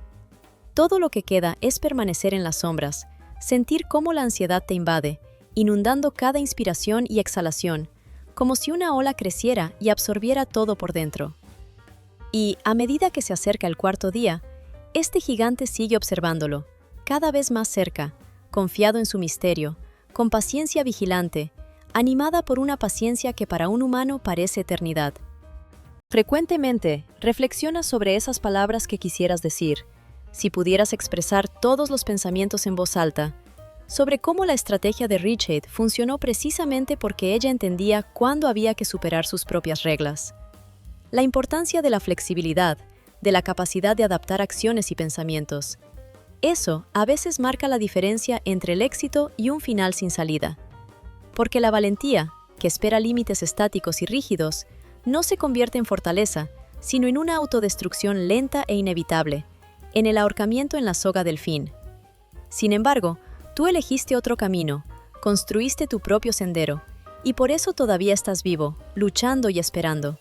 Todo lo que queda es permanecer en las sombras, sentir cómo la ansiedad te invade, inundando cada inspiración y exhalación, como si una ola creciera y absorbiera todo por dentro. Y, a medida que se acerca el cuarto día, este gigante sigue observándolo, cada vez más cerca, confiado en su misterio, con paciencia vigilante, animada por una paciencia que para un humano parece eternidad. Frecuentemente, reflexionas sobre esas palabras que quisieras decir, si pudieras expresar todos los pensamientos en voz alta, sobre cómo la estrategia de Richard funcionó precisamente porque ella entendía cuándo había que superar sus propias reglas. La importancia de la flexibilidad, de la capacidad de adaptar acciones y pensamientos. Eso a veces marca la diferencia entre el éxito y un final sin salida. Porque la valentía, que espera límites estáticos y rígidos, no se convierte en fortaleza, sino en una autodestrucción lenta e inevitable, en el ahorcamiento en la soga del fin. Sin embargo, tú elegiste otro camino, construiste tu propio sendero, y por eso todavía estás vivo, luchando y esperando.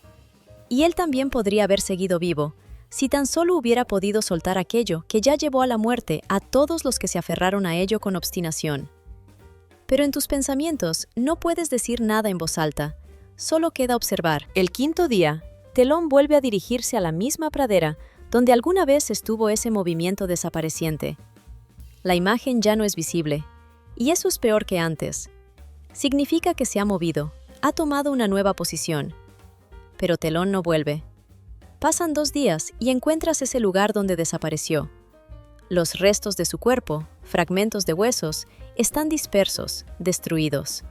Y él también podría haber seguido vivo, si tan solo hubiera podido soltar aquello que ya llevó a la muerte a todos los que se aferraron a ello con obstinación. Pero en tus pensamientos no puedes decir nada en voz alta, solo queda observar. El quinto día, Telón vuelve a dirigirse a la misma pradera donde alguna vez estuvo ese movimiento desapareciente. La imagen ya no es visible, y eso es peor que antes. Significa que se ha movido, ha tomado una nueva posición. Pero Telón no vuelve. Pasan 2 días y encuentras ese lugar donde desapareció. Los restos de su cuerpo, fragmentos de huesos, están dispersos, destruidos.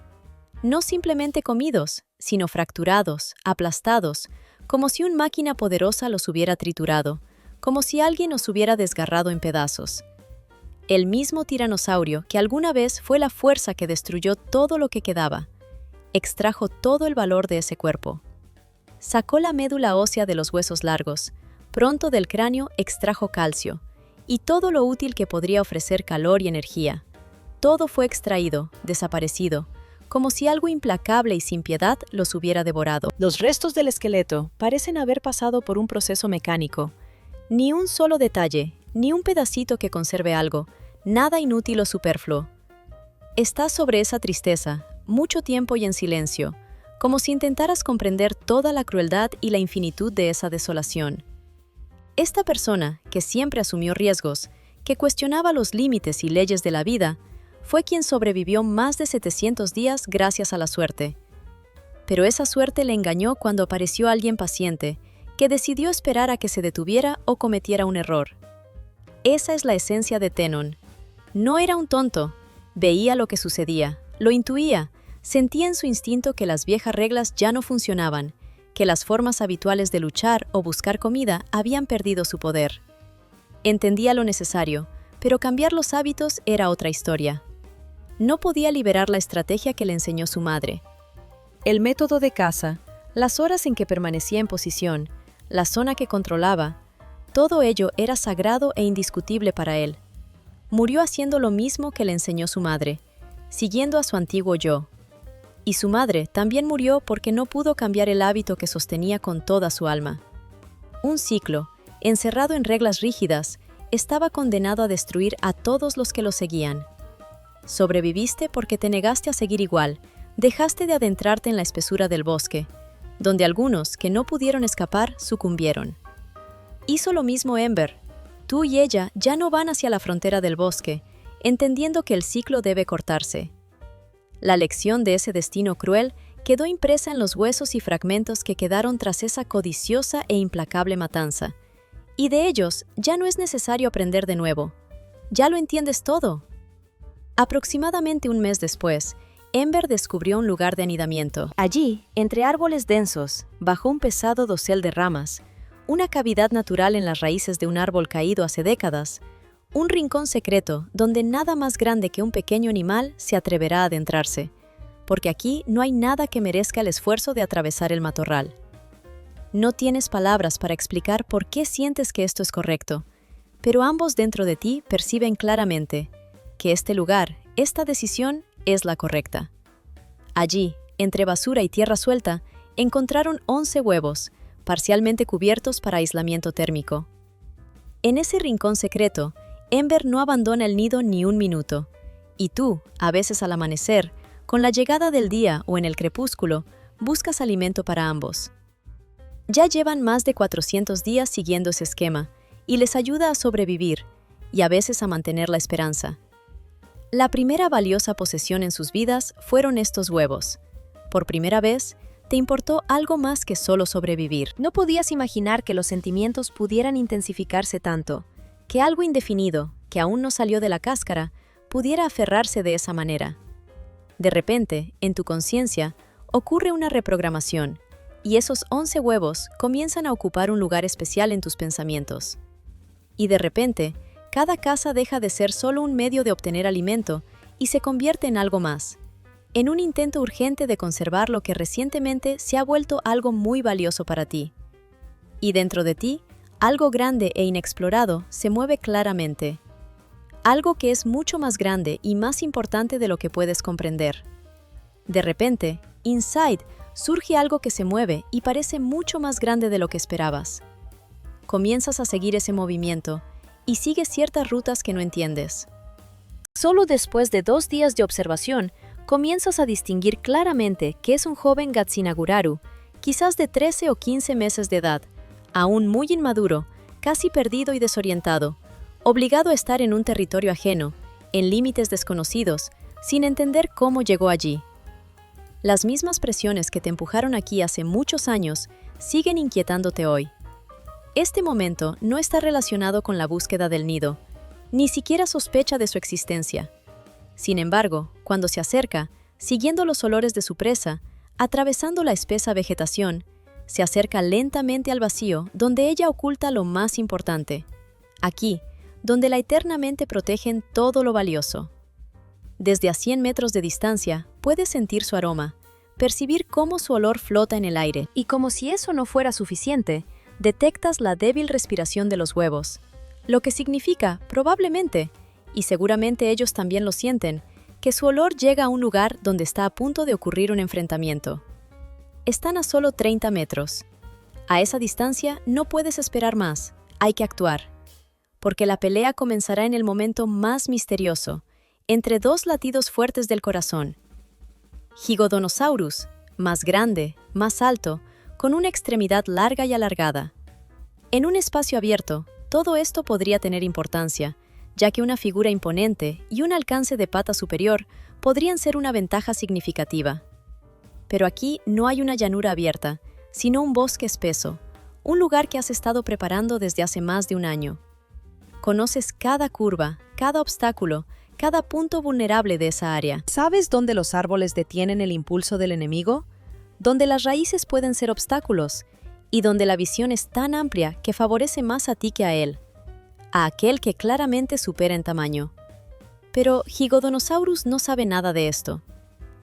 No simplemente comidos, sino fracturados, aplastados, como si una máquina poderosa los hubiera triturado, como si alguien los hubiera desgarrado en pedazos. El mismo tiranosaurio que alguna vez fue la fuerza que destruyó todo lo que quedaba, extrajo todo el valor de ese cuerpo. Sacó la médula ósea de los huesos largos, pronto del cráneo extrajo calcio, y todo lo útil que podría ofrecer calor y energía. Todo fue extraído, desaparecido, como si algo implacable y sin piedad los hubiera devorado. Los restos del esqueleto parecen haber pasado por un proceso mecánico. Ni un solo detalle, ni un pedacito que conserve algo, nada inútil o superfluo. Estás sobre esa tristeza, mucho tiempo y en silencio, como si intentaras comprender toda la crueldad y la infinitud de esa desolación. Esta persona, que siempre asumió riesgos, que cuestionaba los límites y leyes de la vida, fue quien sobrevivió más de 700 días gracias a la suerte. Pero esa suerte le engañó cuando apareció alguien paciente, que decidió esperar a que se detuviera o cometiera un error. Esa es la esencia de Tenon. No era un tonto, veía lo que sucedía, lo intuía, sentía en su instinto que las viejas reglas ya no funcionaban, que las formas habituales de luchar o buscar comida habían perdido su poder. Entendía lo necesario, pero cambiar los hábitos era otra historia. No podía liberar la estrategia que le enseñó su madre. El método de caza, las horas en que permanecía en posición, la zona que controlaba, todo ello era sagrado e indiscutible para él. murió haciendo lo mismo que le enseñó su madre, siguiendo a su antiguo yo. Y su madre también murió porque no pudo cambiar el hábito que sostenía con toda su alma. Un ciclo, encerrado en reglas rígidas, estaba condenado a destruir a todos los que lo seguían. Sobreviviste porque te negaste a seguir igual, dejaste de adentrarte en la espesura del bosque, donde algunos que no pudieron escapar sucumbieron. Hizo lo mismo Ember. Tú y ella ya no van hacia la frontera del bosque, entendiendo que el ciclo debe cortarse. La lección de ese destino cruel quedó impresa en los huesos y fragmentos que quedaron tras esa codiciosa e implacable matanza. Y de ellos ya no es necesario aprender de nuevo. Ya lo entiendes todo. Aproximadamente un mes después, Ember descubrió un lugar de anidamiento. Allí, entre árboles densos, bajo un pesado dosel de ramas, una cavidad natural en las raíces de un árbol caído hace décadas, un rincón secreto donde nada más grande que un pequeño animal se atreverá a adentrarse, porque aquí no hay nada que merezca el esfuerzo de atravesar el matorral. No tienes palabras para explicar por qué sientes que esto es correcto, pero ambos dentro de ti perciben claramente que este lugar, esta decisión, es la correcta. Allí, entre basura y tierra suelta, encontraron 11 huevos, parcialmente cubiertos para aislamiento térmico. En ese rincón secreto, Ember no abandona el nido ni un minuto, y tú, a veces al amanecer, con la llegada del día o en el crepúsculo, buscas alimento para ambos. Ya llevan más de 400 días siguiendo ese esquema, y les ayuda a sobrevivir, y a veces a mantener la esperanza. La primera valiosa posesión en sus vidas fueron estos huevos. Por primera vez, te importó algo más que solo sobrevivir. No podías imaginar que los sentimientos pudieran intensificarse tanto, que algo indefinido, que aún no salió de la cáscara, pudiera aferrarse de esa manera. De repente, en tu conciencia, ocurre una reprogramación, y esos 11 huevos comienzan a ocupar un lugar especial en tus pensamientos. Y de repente, cada caza deja de ser solo un medio de obtener alimento y se convierte en algo más, en un intento urgente de conservar lo que recientemente se ha vuelto algo muy valioso para ti. Y dentro de ti, algo grande e inexplorado se mueve claramente. Algo que es mucho más grande y más importante de lo que puedes comprender. De repente, inside, surge algo que se mueve y parece mucho más grande de lo que esperabas. Comienzas a seguir ese movimiento y sigues ciertas rutas que no entiendes. Solo después de 2 días de observación, comienzas a distinguir claramente que es un joven Gatzinaguraru, quizás de 13 o 15 meses de edad, aún muy inmaduro, casi perdido y desorientado, obligado a estar en un territorio ajeno, en límites desconocidos, sin entender cómo llegó allí. Las mismas presiones que te empujaron aquí hace muchos años siguen inquietándote hoy. Este momento no está relacionado con la búsqueda del nido, ni siquiera sospecha de su existencia. Sin embargo, cuando se acerca, siguiendo los olores de su presa, atravesando la espesa vegetación, se acerca lentamente al vacío donde ella oculta lo más importante. Aquí, donde la eternamente protegen todo lo valioso. Desde a 100 metros de distancia, puedes sentir su aroma, percibir cómo su olor flota en el aire, y como si eso no fuera suficiente, detectas la débil respiración de los huevos, lo que significa, probablemente, y seguramente ellos también lo sienten, que su olor llega a un lugar donde está a punto de ocurrir un enfrentamiento. Están a solo 30 metros. A esa distancia no puedes esperar más, hay que actuar, porque la pelea comenzará en el momento más misterioso, entre 2 latidos fuertes del corazón. Gigodontosaurus, más grande, más alto, con una extremidad larga y alargada. En un espacio abierto, todo esto podría tener importancia, ya que una figura imponente y un alcance de pata superior podrían ser una ventaja significativa. Pero aquí no hay una llanura abierta, sino un bosque espeso, un lugar que has estado preparando desde hace más de un año. Conoces cada curva, cada obstáculo, cada punto vulnerable de esa área. ¿Sabes dónde los árboles detienen el impulso del enemigo? Donde las raíces pueden ser obstáculos, y donde la visión es tan amplia que favorece más a ti que a él, a aquel que claramente supera en tamaño. Pero Gigodontosaurus no sabe nada de esto.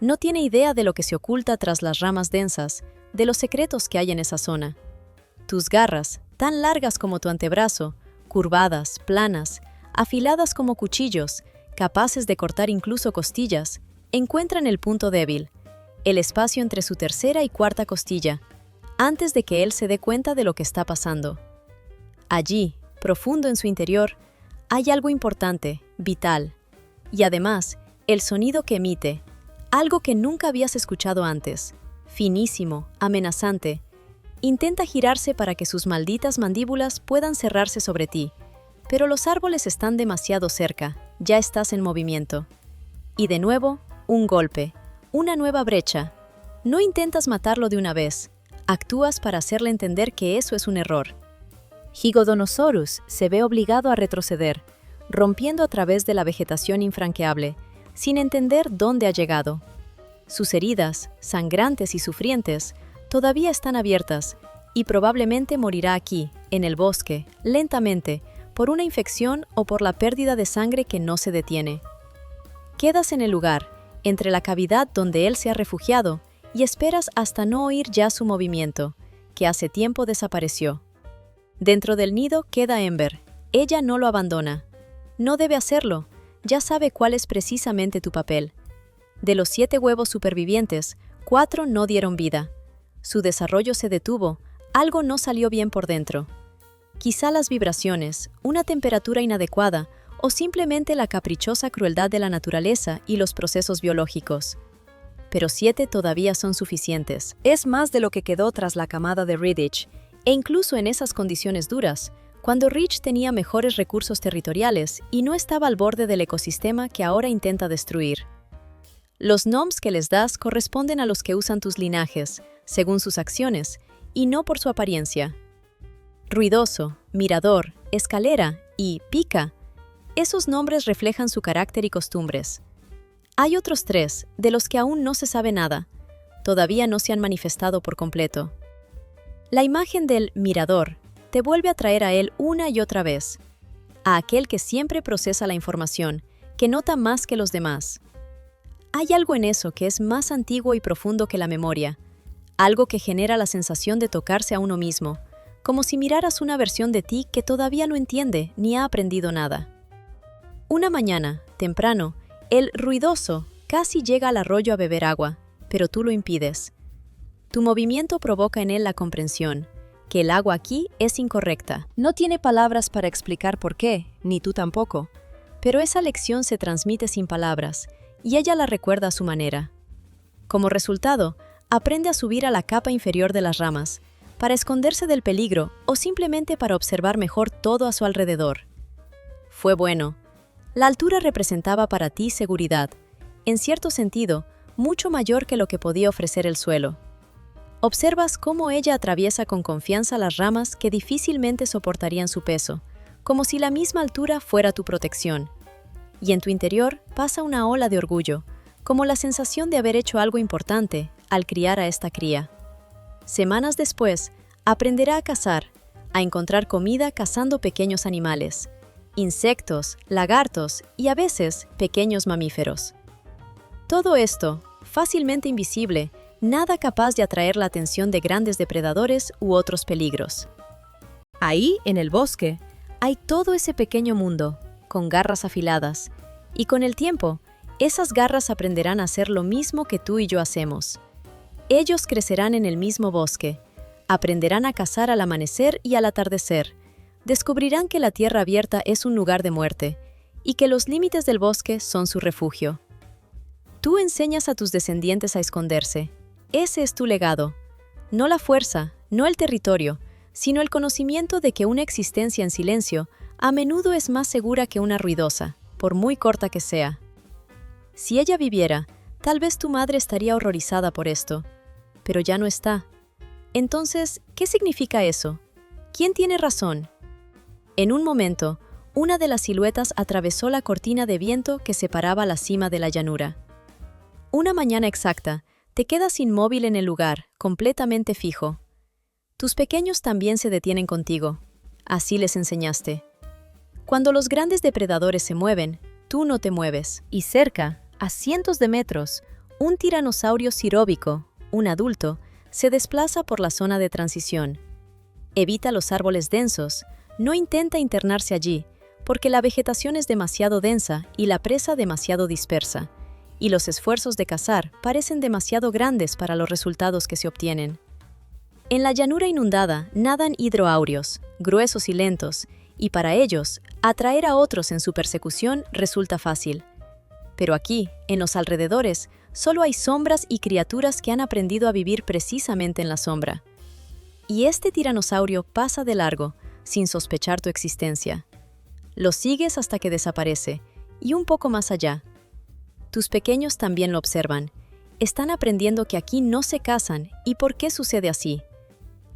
No tiene idea de lo que se oculta tras las ramas densas, de los secretos que hay en esa zona. Tus garras, tan largas como tu antebrazo, curvadas, planas, afiladas como cuchillos, capaces de cortar incluso costillas, encuentran el punto débil, el espacio entre su tercera y cuarta costilla, antes de que él se dé cuenta de lo que está pasando. Allí, profundo en su interior, hay algo importante, vital, y además, el sonido que emite, algo que nunca habías escuchado antes, finísimo, amenazante. Intenta girarse para que sus malditas mandíbulas puedan cerrarse sobre ti, pero los árboles están demasiado cerca, ya estás en movimiento. Y de nuevo, un golpe, una nueva brecha. No intentas matarlo de una vez, actúas para hacerle entender que eso es un error. Gigantosaurus se ve obligado a retroceder, rompiendo a través de la vegetación infranqueable, sin entender dónde ha llegado. Sus heridas, sangrantes y sufrientes, todavía están abiertas, y probablemente morirá aquí, en el bosque, lentamente, por una infección o por la pérdida de sangre que no se detiene. Quedas en el lugar, entre la cavidad donde él se ha refugiado, y esperas hasta no oír ya su movimiento, que hace tiempo desapareció. Dentro del nido queda Ember. Ella no lo abandona. No debe hacerlo, ya sabe cuál es precisamente tu papel. De los 7 huevos supervivientes, 4 no dieron vida. Su desarrollo se detuvo, algo no salió bien por dentro. Quizá las vibraciones, una temperatura inadecuada o simplemente la caprichosa crueldad de la naturaleza y los procesos biológicos. Pero 7 todavía son suficientes. Es más de lo que quedó tras la camada de Riddich, e incluso en esas condiciones duras, cuando Rich tenía mejores recursos territoriales y no estaba al borde del ecosistema que ahora intenta destruir. Los noms que les das corresponden a los que usan tus linajes, según sus acciones, y no por su apariencia. Ruidoso, mirador, escalera y pica. Esos nombres reflejan su carácter y costumbres. Hay otros 3, de los que aún no se sabe nada. Todavía no se han manifestado por completo. La imagen del mirador te vuelve a traer a él una y otra vez, a aquel que siempre procesa la información, que nota más que los demás. Hay algo en eso que es más antiguo y profundo que la memoria, algo que genera la sensación de tocarse a uno mismo, como si miraras una versión de ti que todavía no entiende ni ha aprendido nada. Una mañana, temprano, el ruidoso casi llega al arroyo a beber agua, pero tú lo impides. Tu movimiento provoca en él la comprensión, que el agua aquí es incorrecta. No tiene palabras para explicar por qué, ni tú tampoco, pero esa lección se transmite sin palabras, y ella la recuerda a su manera. Como resultado, aprende a subir a la capa inferior de las ramas, para esconderse del peligro o simplemente para observar mejor todo a su alrededor. Fue bueno. La altura representaba para ti seguridad, en cierto sentido, mucho mayor que lo que podía ofrecer el suelo. Observas cómo ella atraviesa con confianza las ramas que difícilmente soportarían su peso, como si la misma altura fuera tu protección. Y en tu interior pasa una ola de orgullo, como la sensación de haber hecho algo importante al criar a esta cría. Semanas después, aprenderá a cazar, a encontrar comida cazando pequeños animales, insectos, lagartos y a veces pequeños mamíferos. Todo esto, fácilmente invisible, nada capaz de atraer la atención de grandes depredadores u otros peligros. Ahí, en el bosque, hay todo ese pequeño mundo, con garras afiladas, y con el tiempo, esas garras aprenderán a hacer lo mismo que tú y yo hacemos. Ellos crecerán en el mismo bosque, aprenderán a cazar al amanecer y al atardecer, descubrirán que la tierra abierta es un lugar de muerte, y que los límites del bosque son su refugio. Tú enseñas a tus descendientes a esconderse. Ese es tu legado. No la fuerza, no el territorio, sino el conocimiento de que una existencia en silencio a menudo es más segura que una ruidosa, por muy corta que sea. Si ella viviera, tal vez tu madre estaría horrorizada por esto, pero ya no está. Entonces, ¿qué significa eso? ¿Quién tiene razón? En un momento, una de las siluetas atravesó la cortina de viento que separaba la cima de la llanura. Una mañana exacta, te quedas inmóvil en el lugar, completamente fijo. Tus pequeños también se detienen contigo. Así les enseñaste. Cuando los grandes depredadores se mueven, tú no te mueves. Y cerca, a cientos de metros, un tiranosaurio siróbico, un adulto, se desplaza por la zona de transición. Evita los árboles densos, no intenta internarse allí, porque la vegetación es demasiado densa y la presa demasiado dispersa, y los esfuerzos de cazar parecen demasiado grandes para los resultados que se obtienen. En la llanura inundada nadan hidroáureos, gruesos y lentos, y para ellos, atraer a otros en su persecución resulta fácil. Pero aquí, en los alrededores, solo hay sombras y criaturas que han aprendido a vivir precisamente en la sombra. Y este tiranosaurio pasa de largo, sin sospechar tu existencia. Lo sigues hasta que desaparece, y un poco más allá. Tus pequeños también lo observan. Están aprendiendo que aquí no se cazan y por qué sucede así.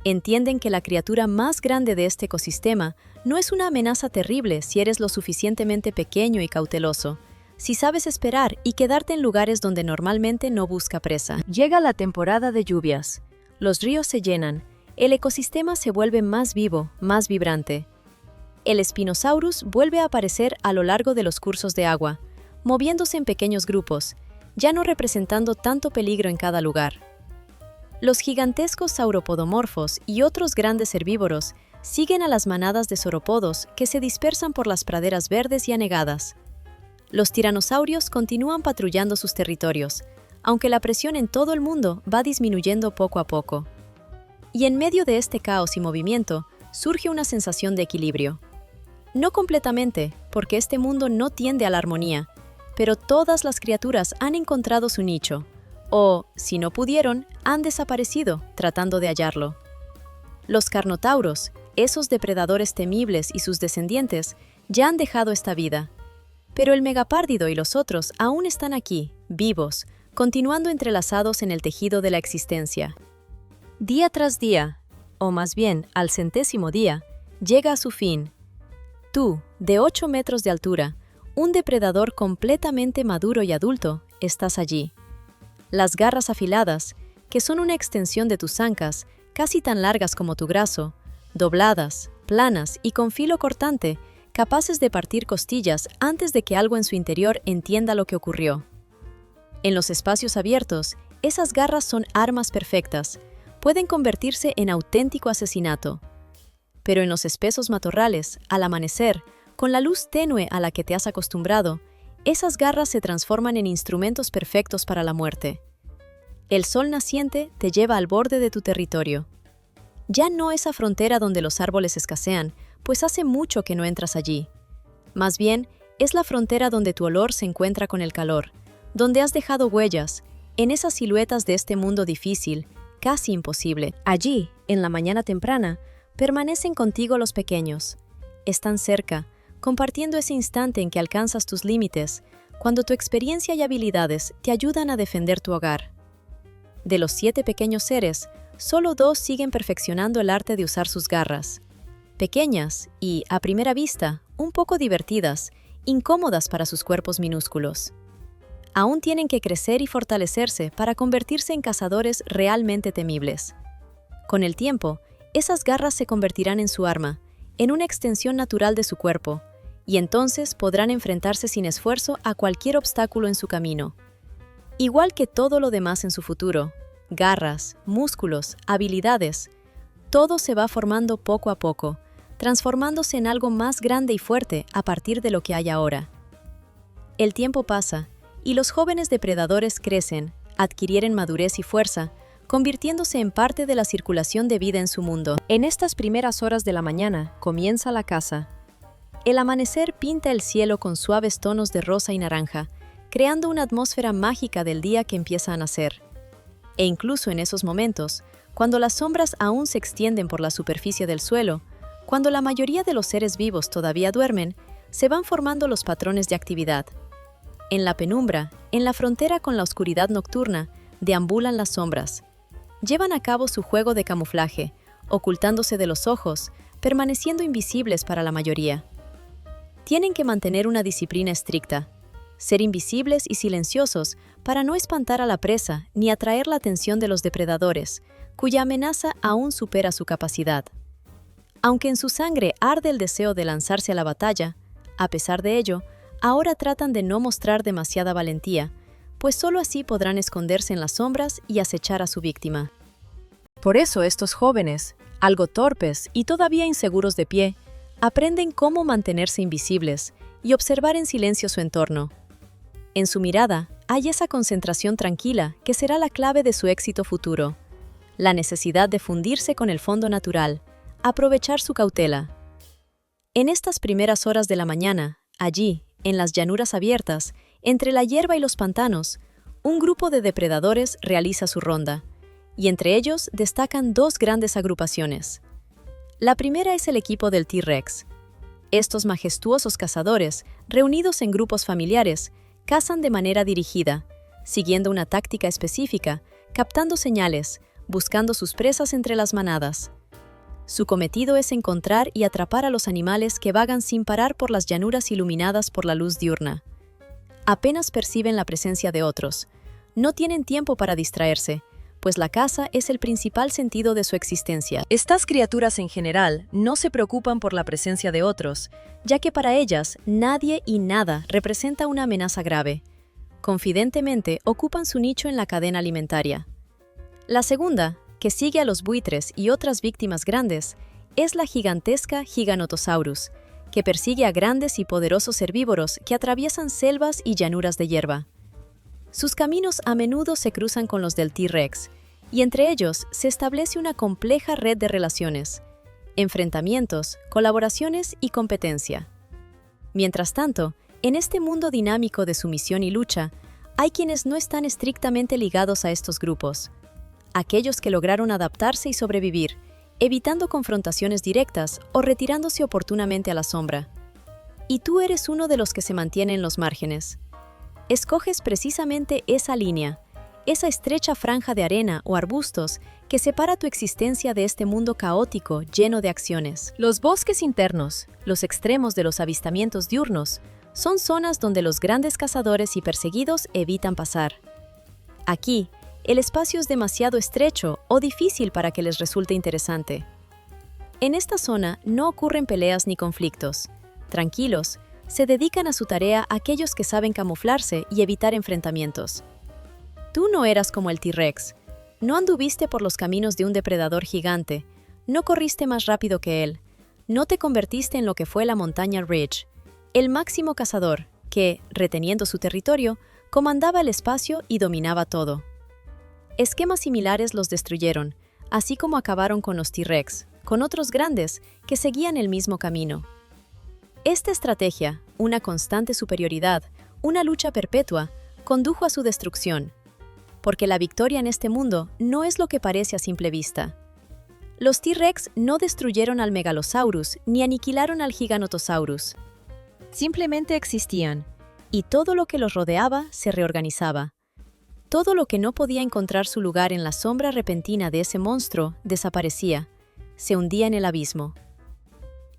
Entienden que la criatura más grande de este ecosistema no es una amenaza terrible si eres lo suficientemente pequeño y cauteloso, si sabes esperar y quedarte en lugares donde normalmente no busca presa. Llega la temporada de lluvias. Los ríos se llenan, el ecosistema se vuelve más vivo, más vibrante. El Spinosaurus vuelve a aparecer a lo largo de los cursos de agua, moviéndose en pequeños grupos, ya no representando tanto peligro en cada lugar. Los gigantescos sauropodomorfos y otros grandes herbívoros siguen a las manadas de saurópodos que se dispersan por las praderas verdes y anegadas. Los tiranosaurios continúan patrullando sus territorios, aunque la presión en todo el mundo va disminuyendo poco a poco. Y en medio de este caos y movimiento, surge una sensación de equilibrio. No completamente, porque este mundo no tiende a la armonía, pero todas las criaturas han encontrado su nicho, o, si no pudieron, han desaparecido tratando de hallarlo. Los carnotauros, esos depredadores temibles y sus descendientes, ya han dejado esta vida. Pero el megapárdido y los otros aún están aquí, vivos, continuando entrelazados en el tejido de la existencia. Día tras día, o más bien al 100º día, llega a su fin. Tú, de 8 metros de altura, un depredador completamente maduro y adulto, estás allí. Las garras afiladas, que son una extensión de tus ancas, casi tan largas como tu brazo, dobladas, planas y con filo cortante, capaces de partir costillas antes de que algo en su interior entienda lo que ocurrió. En los espacios abiertos, esas garras son armas perfectas, pueden convertirse en auténtico asesinato. Pero en los espesos matorrales, al amanecer, con la luz tenue a la que te has acostumbrado, esas garras se transforman en instrumentos perfectos para la muerte. El sol naciente te lleva al borde de tu territorio. Ya no esa frontera donde los árboles escasean, pues hace mucho que no entras allí. Más bien, es la frontera donde tu olor se encuentra con el calor, donde has dejado huellas, en esas siluetas de este mundo difícil, casi imposible. Allí, en la mañana temprana, permanecen contigo los pequeños. Están cerca, compartiendo ese instante en que alcanzas tus límites, cuando tu experiencia y habilidades te ayudan a defender tu hogar. De los 7 pequeños seres, solo 2 siguen perfeccionando el arte de usar sus garras. Pequeñas y, a primera vista, un poco divertidas, incómodas para sus cuerpos minúsculos. Aún tienen que crecer y fortalecerse para convertirse en cazadores realmente temibles. Con el tiempo, esas garras se convertirán en su arma, en una extensión natural de su cuerpo, y entonces podrán enfrentarse sin esfuerzo a cualquier obstáculo en su camino. Igual que todo lo demás en su futuro, garras, músculos, habilidades, todo se va formando poco a poco, transformándose en algo más grande y fuerte a partir de lo que hay ahora. El tiempo pasa, y los jóvenes depredadores crecen, adquieren madurez y fuerza, convirtiéndose en parte de la circulación de vida en su mundo. En estas primeras horas de la mañana comienza la caza. El amanecer pinta el cielo con suaves tonos de rosa y naranja, creando una atmósfera mágica del día que empieza a nacer. E incluso en esos momentos, cuando las sombras aún se extienden por la superficie del suelo, cuando la mayoría de los seres vivos todavía duermen, se van formando los patrones de actividad. En la penumbra, en la frontera con la oscuridad nocturna, deambulan las sombras. Llevan a cabo su juego de camuflaje, ocultándose de los ojos, permaneciendo invisibles para la mayoría. Tienen que mantener una disciplina estricta, ser invisibles y silenciosos para no espantar a la presa ni atraer la atención de los depredadores, cuya amenaza aún supera su capacidad. Aunque en su sangre arde el deseo de lanzarse a la batalla, a pesar de ello, ahora tratan de no mostrar demasiada valentía, pues solo así podrán esconderse en las sombras y acechar a su víctima. Por eso estos jóvenes, algo torpes y todavía inseguros de pie, aprenden cómo mantenerse invisibles y observar en silencio su entorno. En su mirada hay esa concentración tranquila que será la clave de su éxito futuro. La necesidad de fundirse con el fondo natural, aprovechar su cautela. En estas primeras horas de la mañana, allí, en las llanuras abiertas, entre la hierba y los pantanos, un grupo de depredadores realiza su ronda, y entre ellos destacan dos grandes agrupaciones. La primera es el equipo del T-Rex. Estos majestuosos cazadores, reunidos en grupos familiares, cazan de manera dirigida, siguiendo una táctica específica, captando señales, buscando sus presas entre las manadas. Su cometido es encontrar y atrapar a los animales que vagan sin parar por las llanuras iluminadas por la luz diurna. Apenas perciben la presencia de otros. No tienen tiempo para distraerse, pues la caza es el principal sentido de su existencia. Estas criaturas en general no se preocupan por la presencia de otros, ya que para ellas nadie y nada representa una amenaza grave. Confidentemente ocupan su nicho en la cadena alimentaria. La segunda, que sigue a los buitres y otras víctimas grandes, es la gigantesca Giganotosaurus, que persigue a grandes y poderosos herbívoros que atraviesan selvas y llanuras de hierba. Sus caminos a menudo se cruzan con los del T-Rex, y entre ellos se establece una compleja red de relaciones, enfrentamientos, colaboraciones y competencia. Mientras tanto, en este mundo dinámico de sumisión y lucha, hay quienes no están estrictamente ligados a estos grupos. Aquellos que lograron adaptarse y sobrevivir, evitando confrontaciones directas o retirándose oportunamente a la sombra. Y tú eres uno de los que se mantiene en los márgenes. Escoges precisamente esa línea, esa estrecha franja de arena o arbustos que separa tu existencia de este mundo caótico lleno de acciones. Los bosques internos, los extremos de los avistamientos diurnos, son zonas donde los grandes cazadores y perseguidos evitan pasar. Aquí, el espacio es demasiado estrecho o difícil para que les resulte interesante. En esta zona no ocurren peleas ni conflictos. Tranquilos, se dedican a su tarea aquellos que saben camuflarse y evitar enfrentamientos. Tú no eras como el T-Rex. No anduviste por los caminos de un depredador gigante. No corriste más rápido que él. No te convertiste en lo que fue la montaña Ridge, el máximo cazador que, reteniendo su territorio, comandaba el espacio y dominaba todo. Esquemas similares los destruyeron, así como acabaron con los T-Rex, con otros grandes que seguían el mismo camino. Esta estrategia, una constante superioridad, una lucha perpetua, condujo a su destrucción, porque la victoria en este mundo no es lo que parece a simple vista. Los T-Rex no destruyeron al Megalosaurus ni aniquilaron al Giganotosaurus. Simplemente existían, y todo lo que los rodeaba se reorganizaba. Todo lo que no podía encontrar su lugar en la sombra repentina de ese monstruo desaparecía, se hundía en el abismo.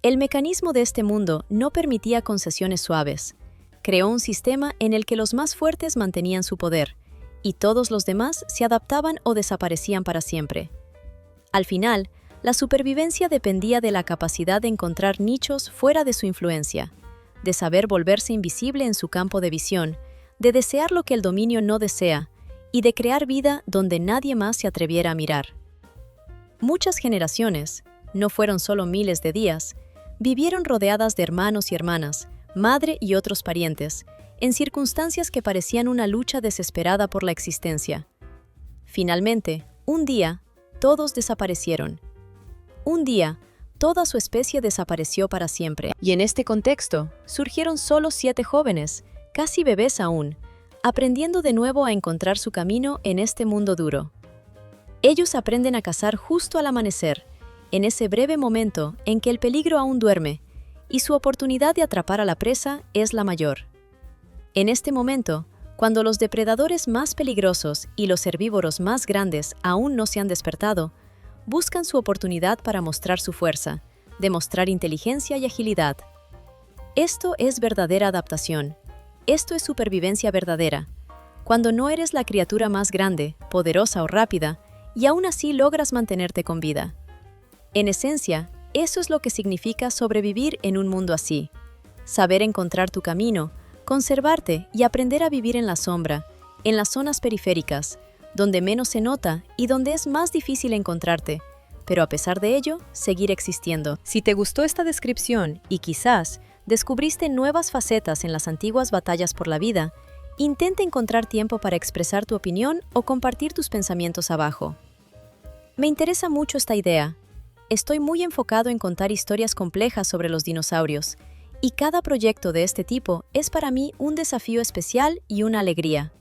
El mecanismo de este mundo no permitía concesiones suaves. Creó un sistema en el que los más fuertes mantenían su poder, y todos los demás se adaptaban o desaparecían para siempre. Al final, la supervivencia dependía de la capacidad de encontrar nichos fuera de su influencia, de saber volverse invisible en su campo de visión, de desear lo que el dominio no desea, y de crear vida donde nadie más se atreviera a mirar. Muchas generaciones, no fueron solo miles de días, vivieron rodeadas de hermanos y hermanas, madre y otros parientes, en circunstancias que parecían una lucha desesperada por la existencia. Finalmente, un día, todos desaparecieron. Un día, toda su especie desapareció para siempre. Y en este contexto, surgieron solo 7 jóvenes, casi bebés aún, aprendiendo de nuevo a encontrar su camino en este mundo duro. Ellos aprenden a cazar justo al amanecer, en ese breve momento en que el peligro aún duerme, y su oportunidad de atrapar a la presa es la mayor. En este momento, cuando los depredadores más peligrosos y los herbívoros más grandes aún no se han despertado, buscan su oportunidad para mostrar su fuerza, demostrar inteligencia y agilidad. Esto es verdadera adaptación. Esto es supervivencia verdadera. Cuando no eres la criatura más grande, poderosa o rápida, y aún así logras mantenerte con vida. En esencia, eso es lo que significa sobrevivir en un mundo así. Saber encontrar tu camino, conservarte y aprender a vivir en la sombra, en las zonas periféricas, donde menos se nota y donde es más difícil encontrarte, pero a pesar de ello, seguir existiendo. Si te gustó esta descripción y quizás descubriste nuevas facetas en las antiguas batallas por la vida, intenta encontrar tiempo para expresar tu opinión o compartir tus pensamientos abajo. Me interesa mucho esta idea. Estoy muy enfocado en contar historias complejas sobre los dinosaurios, y cada proyecto de este tipo es para mí un desafío especial y una alegría.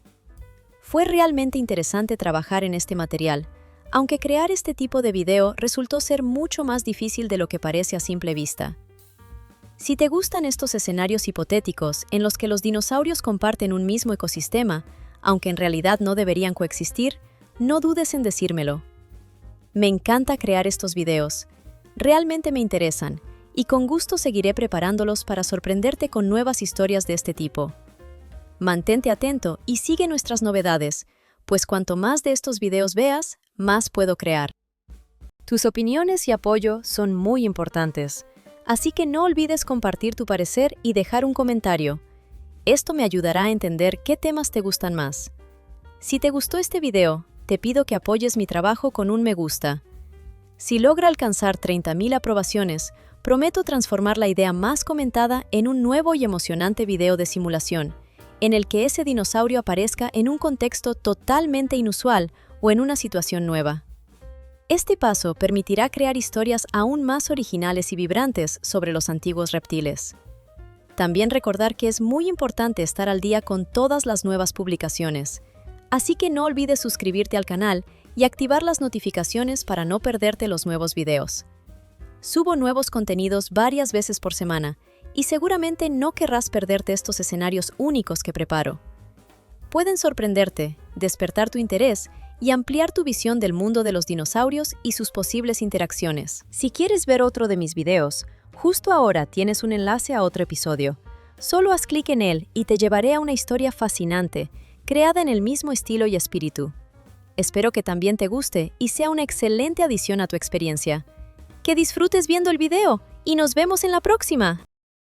Fue realmente interesante trabajar en este material, aunque crear este tipo de video resultó ser mucho más difícil de lo que parece a simple vista. Si te gustan estos escenarios hipotéticos en los que los dinosaurios comparten un mismo ecosistema, aunque en realidad no deberían coexistir, no dudes en decírmelo. Me encanta crear estos videos. Realmente me interesan, y con gusto seguiré preparándolos para sorprenderte con nuevas historias de este tipo. Mantente atento y sigue nuestras novedades, pues cuanto más de estos videos veas, más puedo crear. Tus opiniones y apoyo son muy importantes, así que no olvides compartir tu parecer y dejar un comentario. Esto me ayudará a entender qué temas te gustan más. Si te gustó este video, te pido que apoyes mi trabajo con un me gusta. Si logra alcanzar 30,000 aprobaciones, prometo transformar la idea más comentada en un nuevo y emocionante video de simulación, en el que ese dinosaurio aparezca en un contexto totalmente inusual o en una situación nueva. Este paso permitirá crear historias aún más originales y vibrantes sobre los antiguos reptiles. También recordar que es muy importante estar al día con todas las nuevas publicaciones, así que no olvides suscribirte al canal y activar las notificaciones para no perderte los nuevos videos. Subo nuevos contenidos varias veces por semana y seguramente no querrás perderte estos escenarios únicos que preparo. Pueden sorprenderte, despertar tu interés y ampliar tu visión del mundo de los dinosaurios y sus posibles interacciones. Si quieres ver otro de mis videos, justo ahora tienes un enlace a otro episodio. Solo haz clic en él y te llevaré a una historia fascinante, creada en el mismo estilo y espíritu. Espero que también te guste y sea una excelente adición a tu experiencia. Que disfrutes viendo el video y nos vemos en la próxima.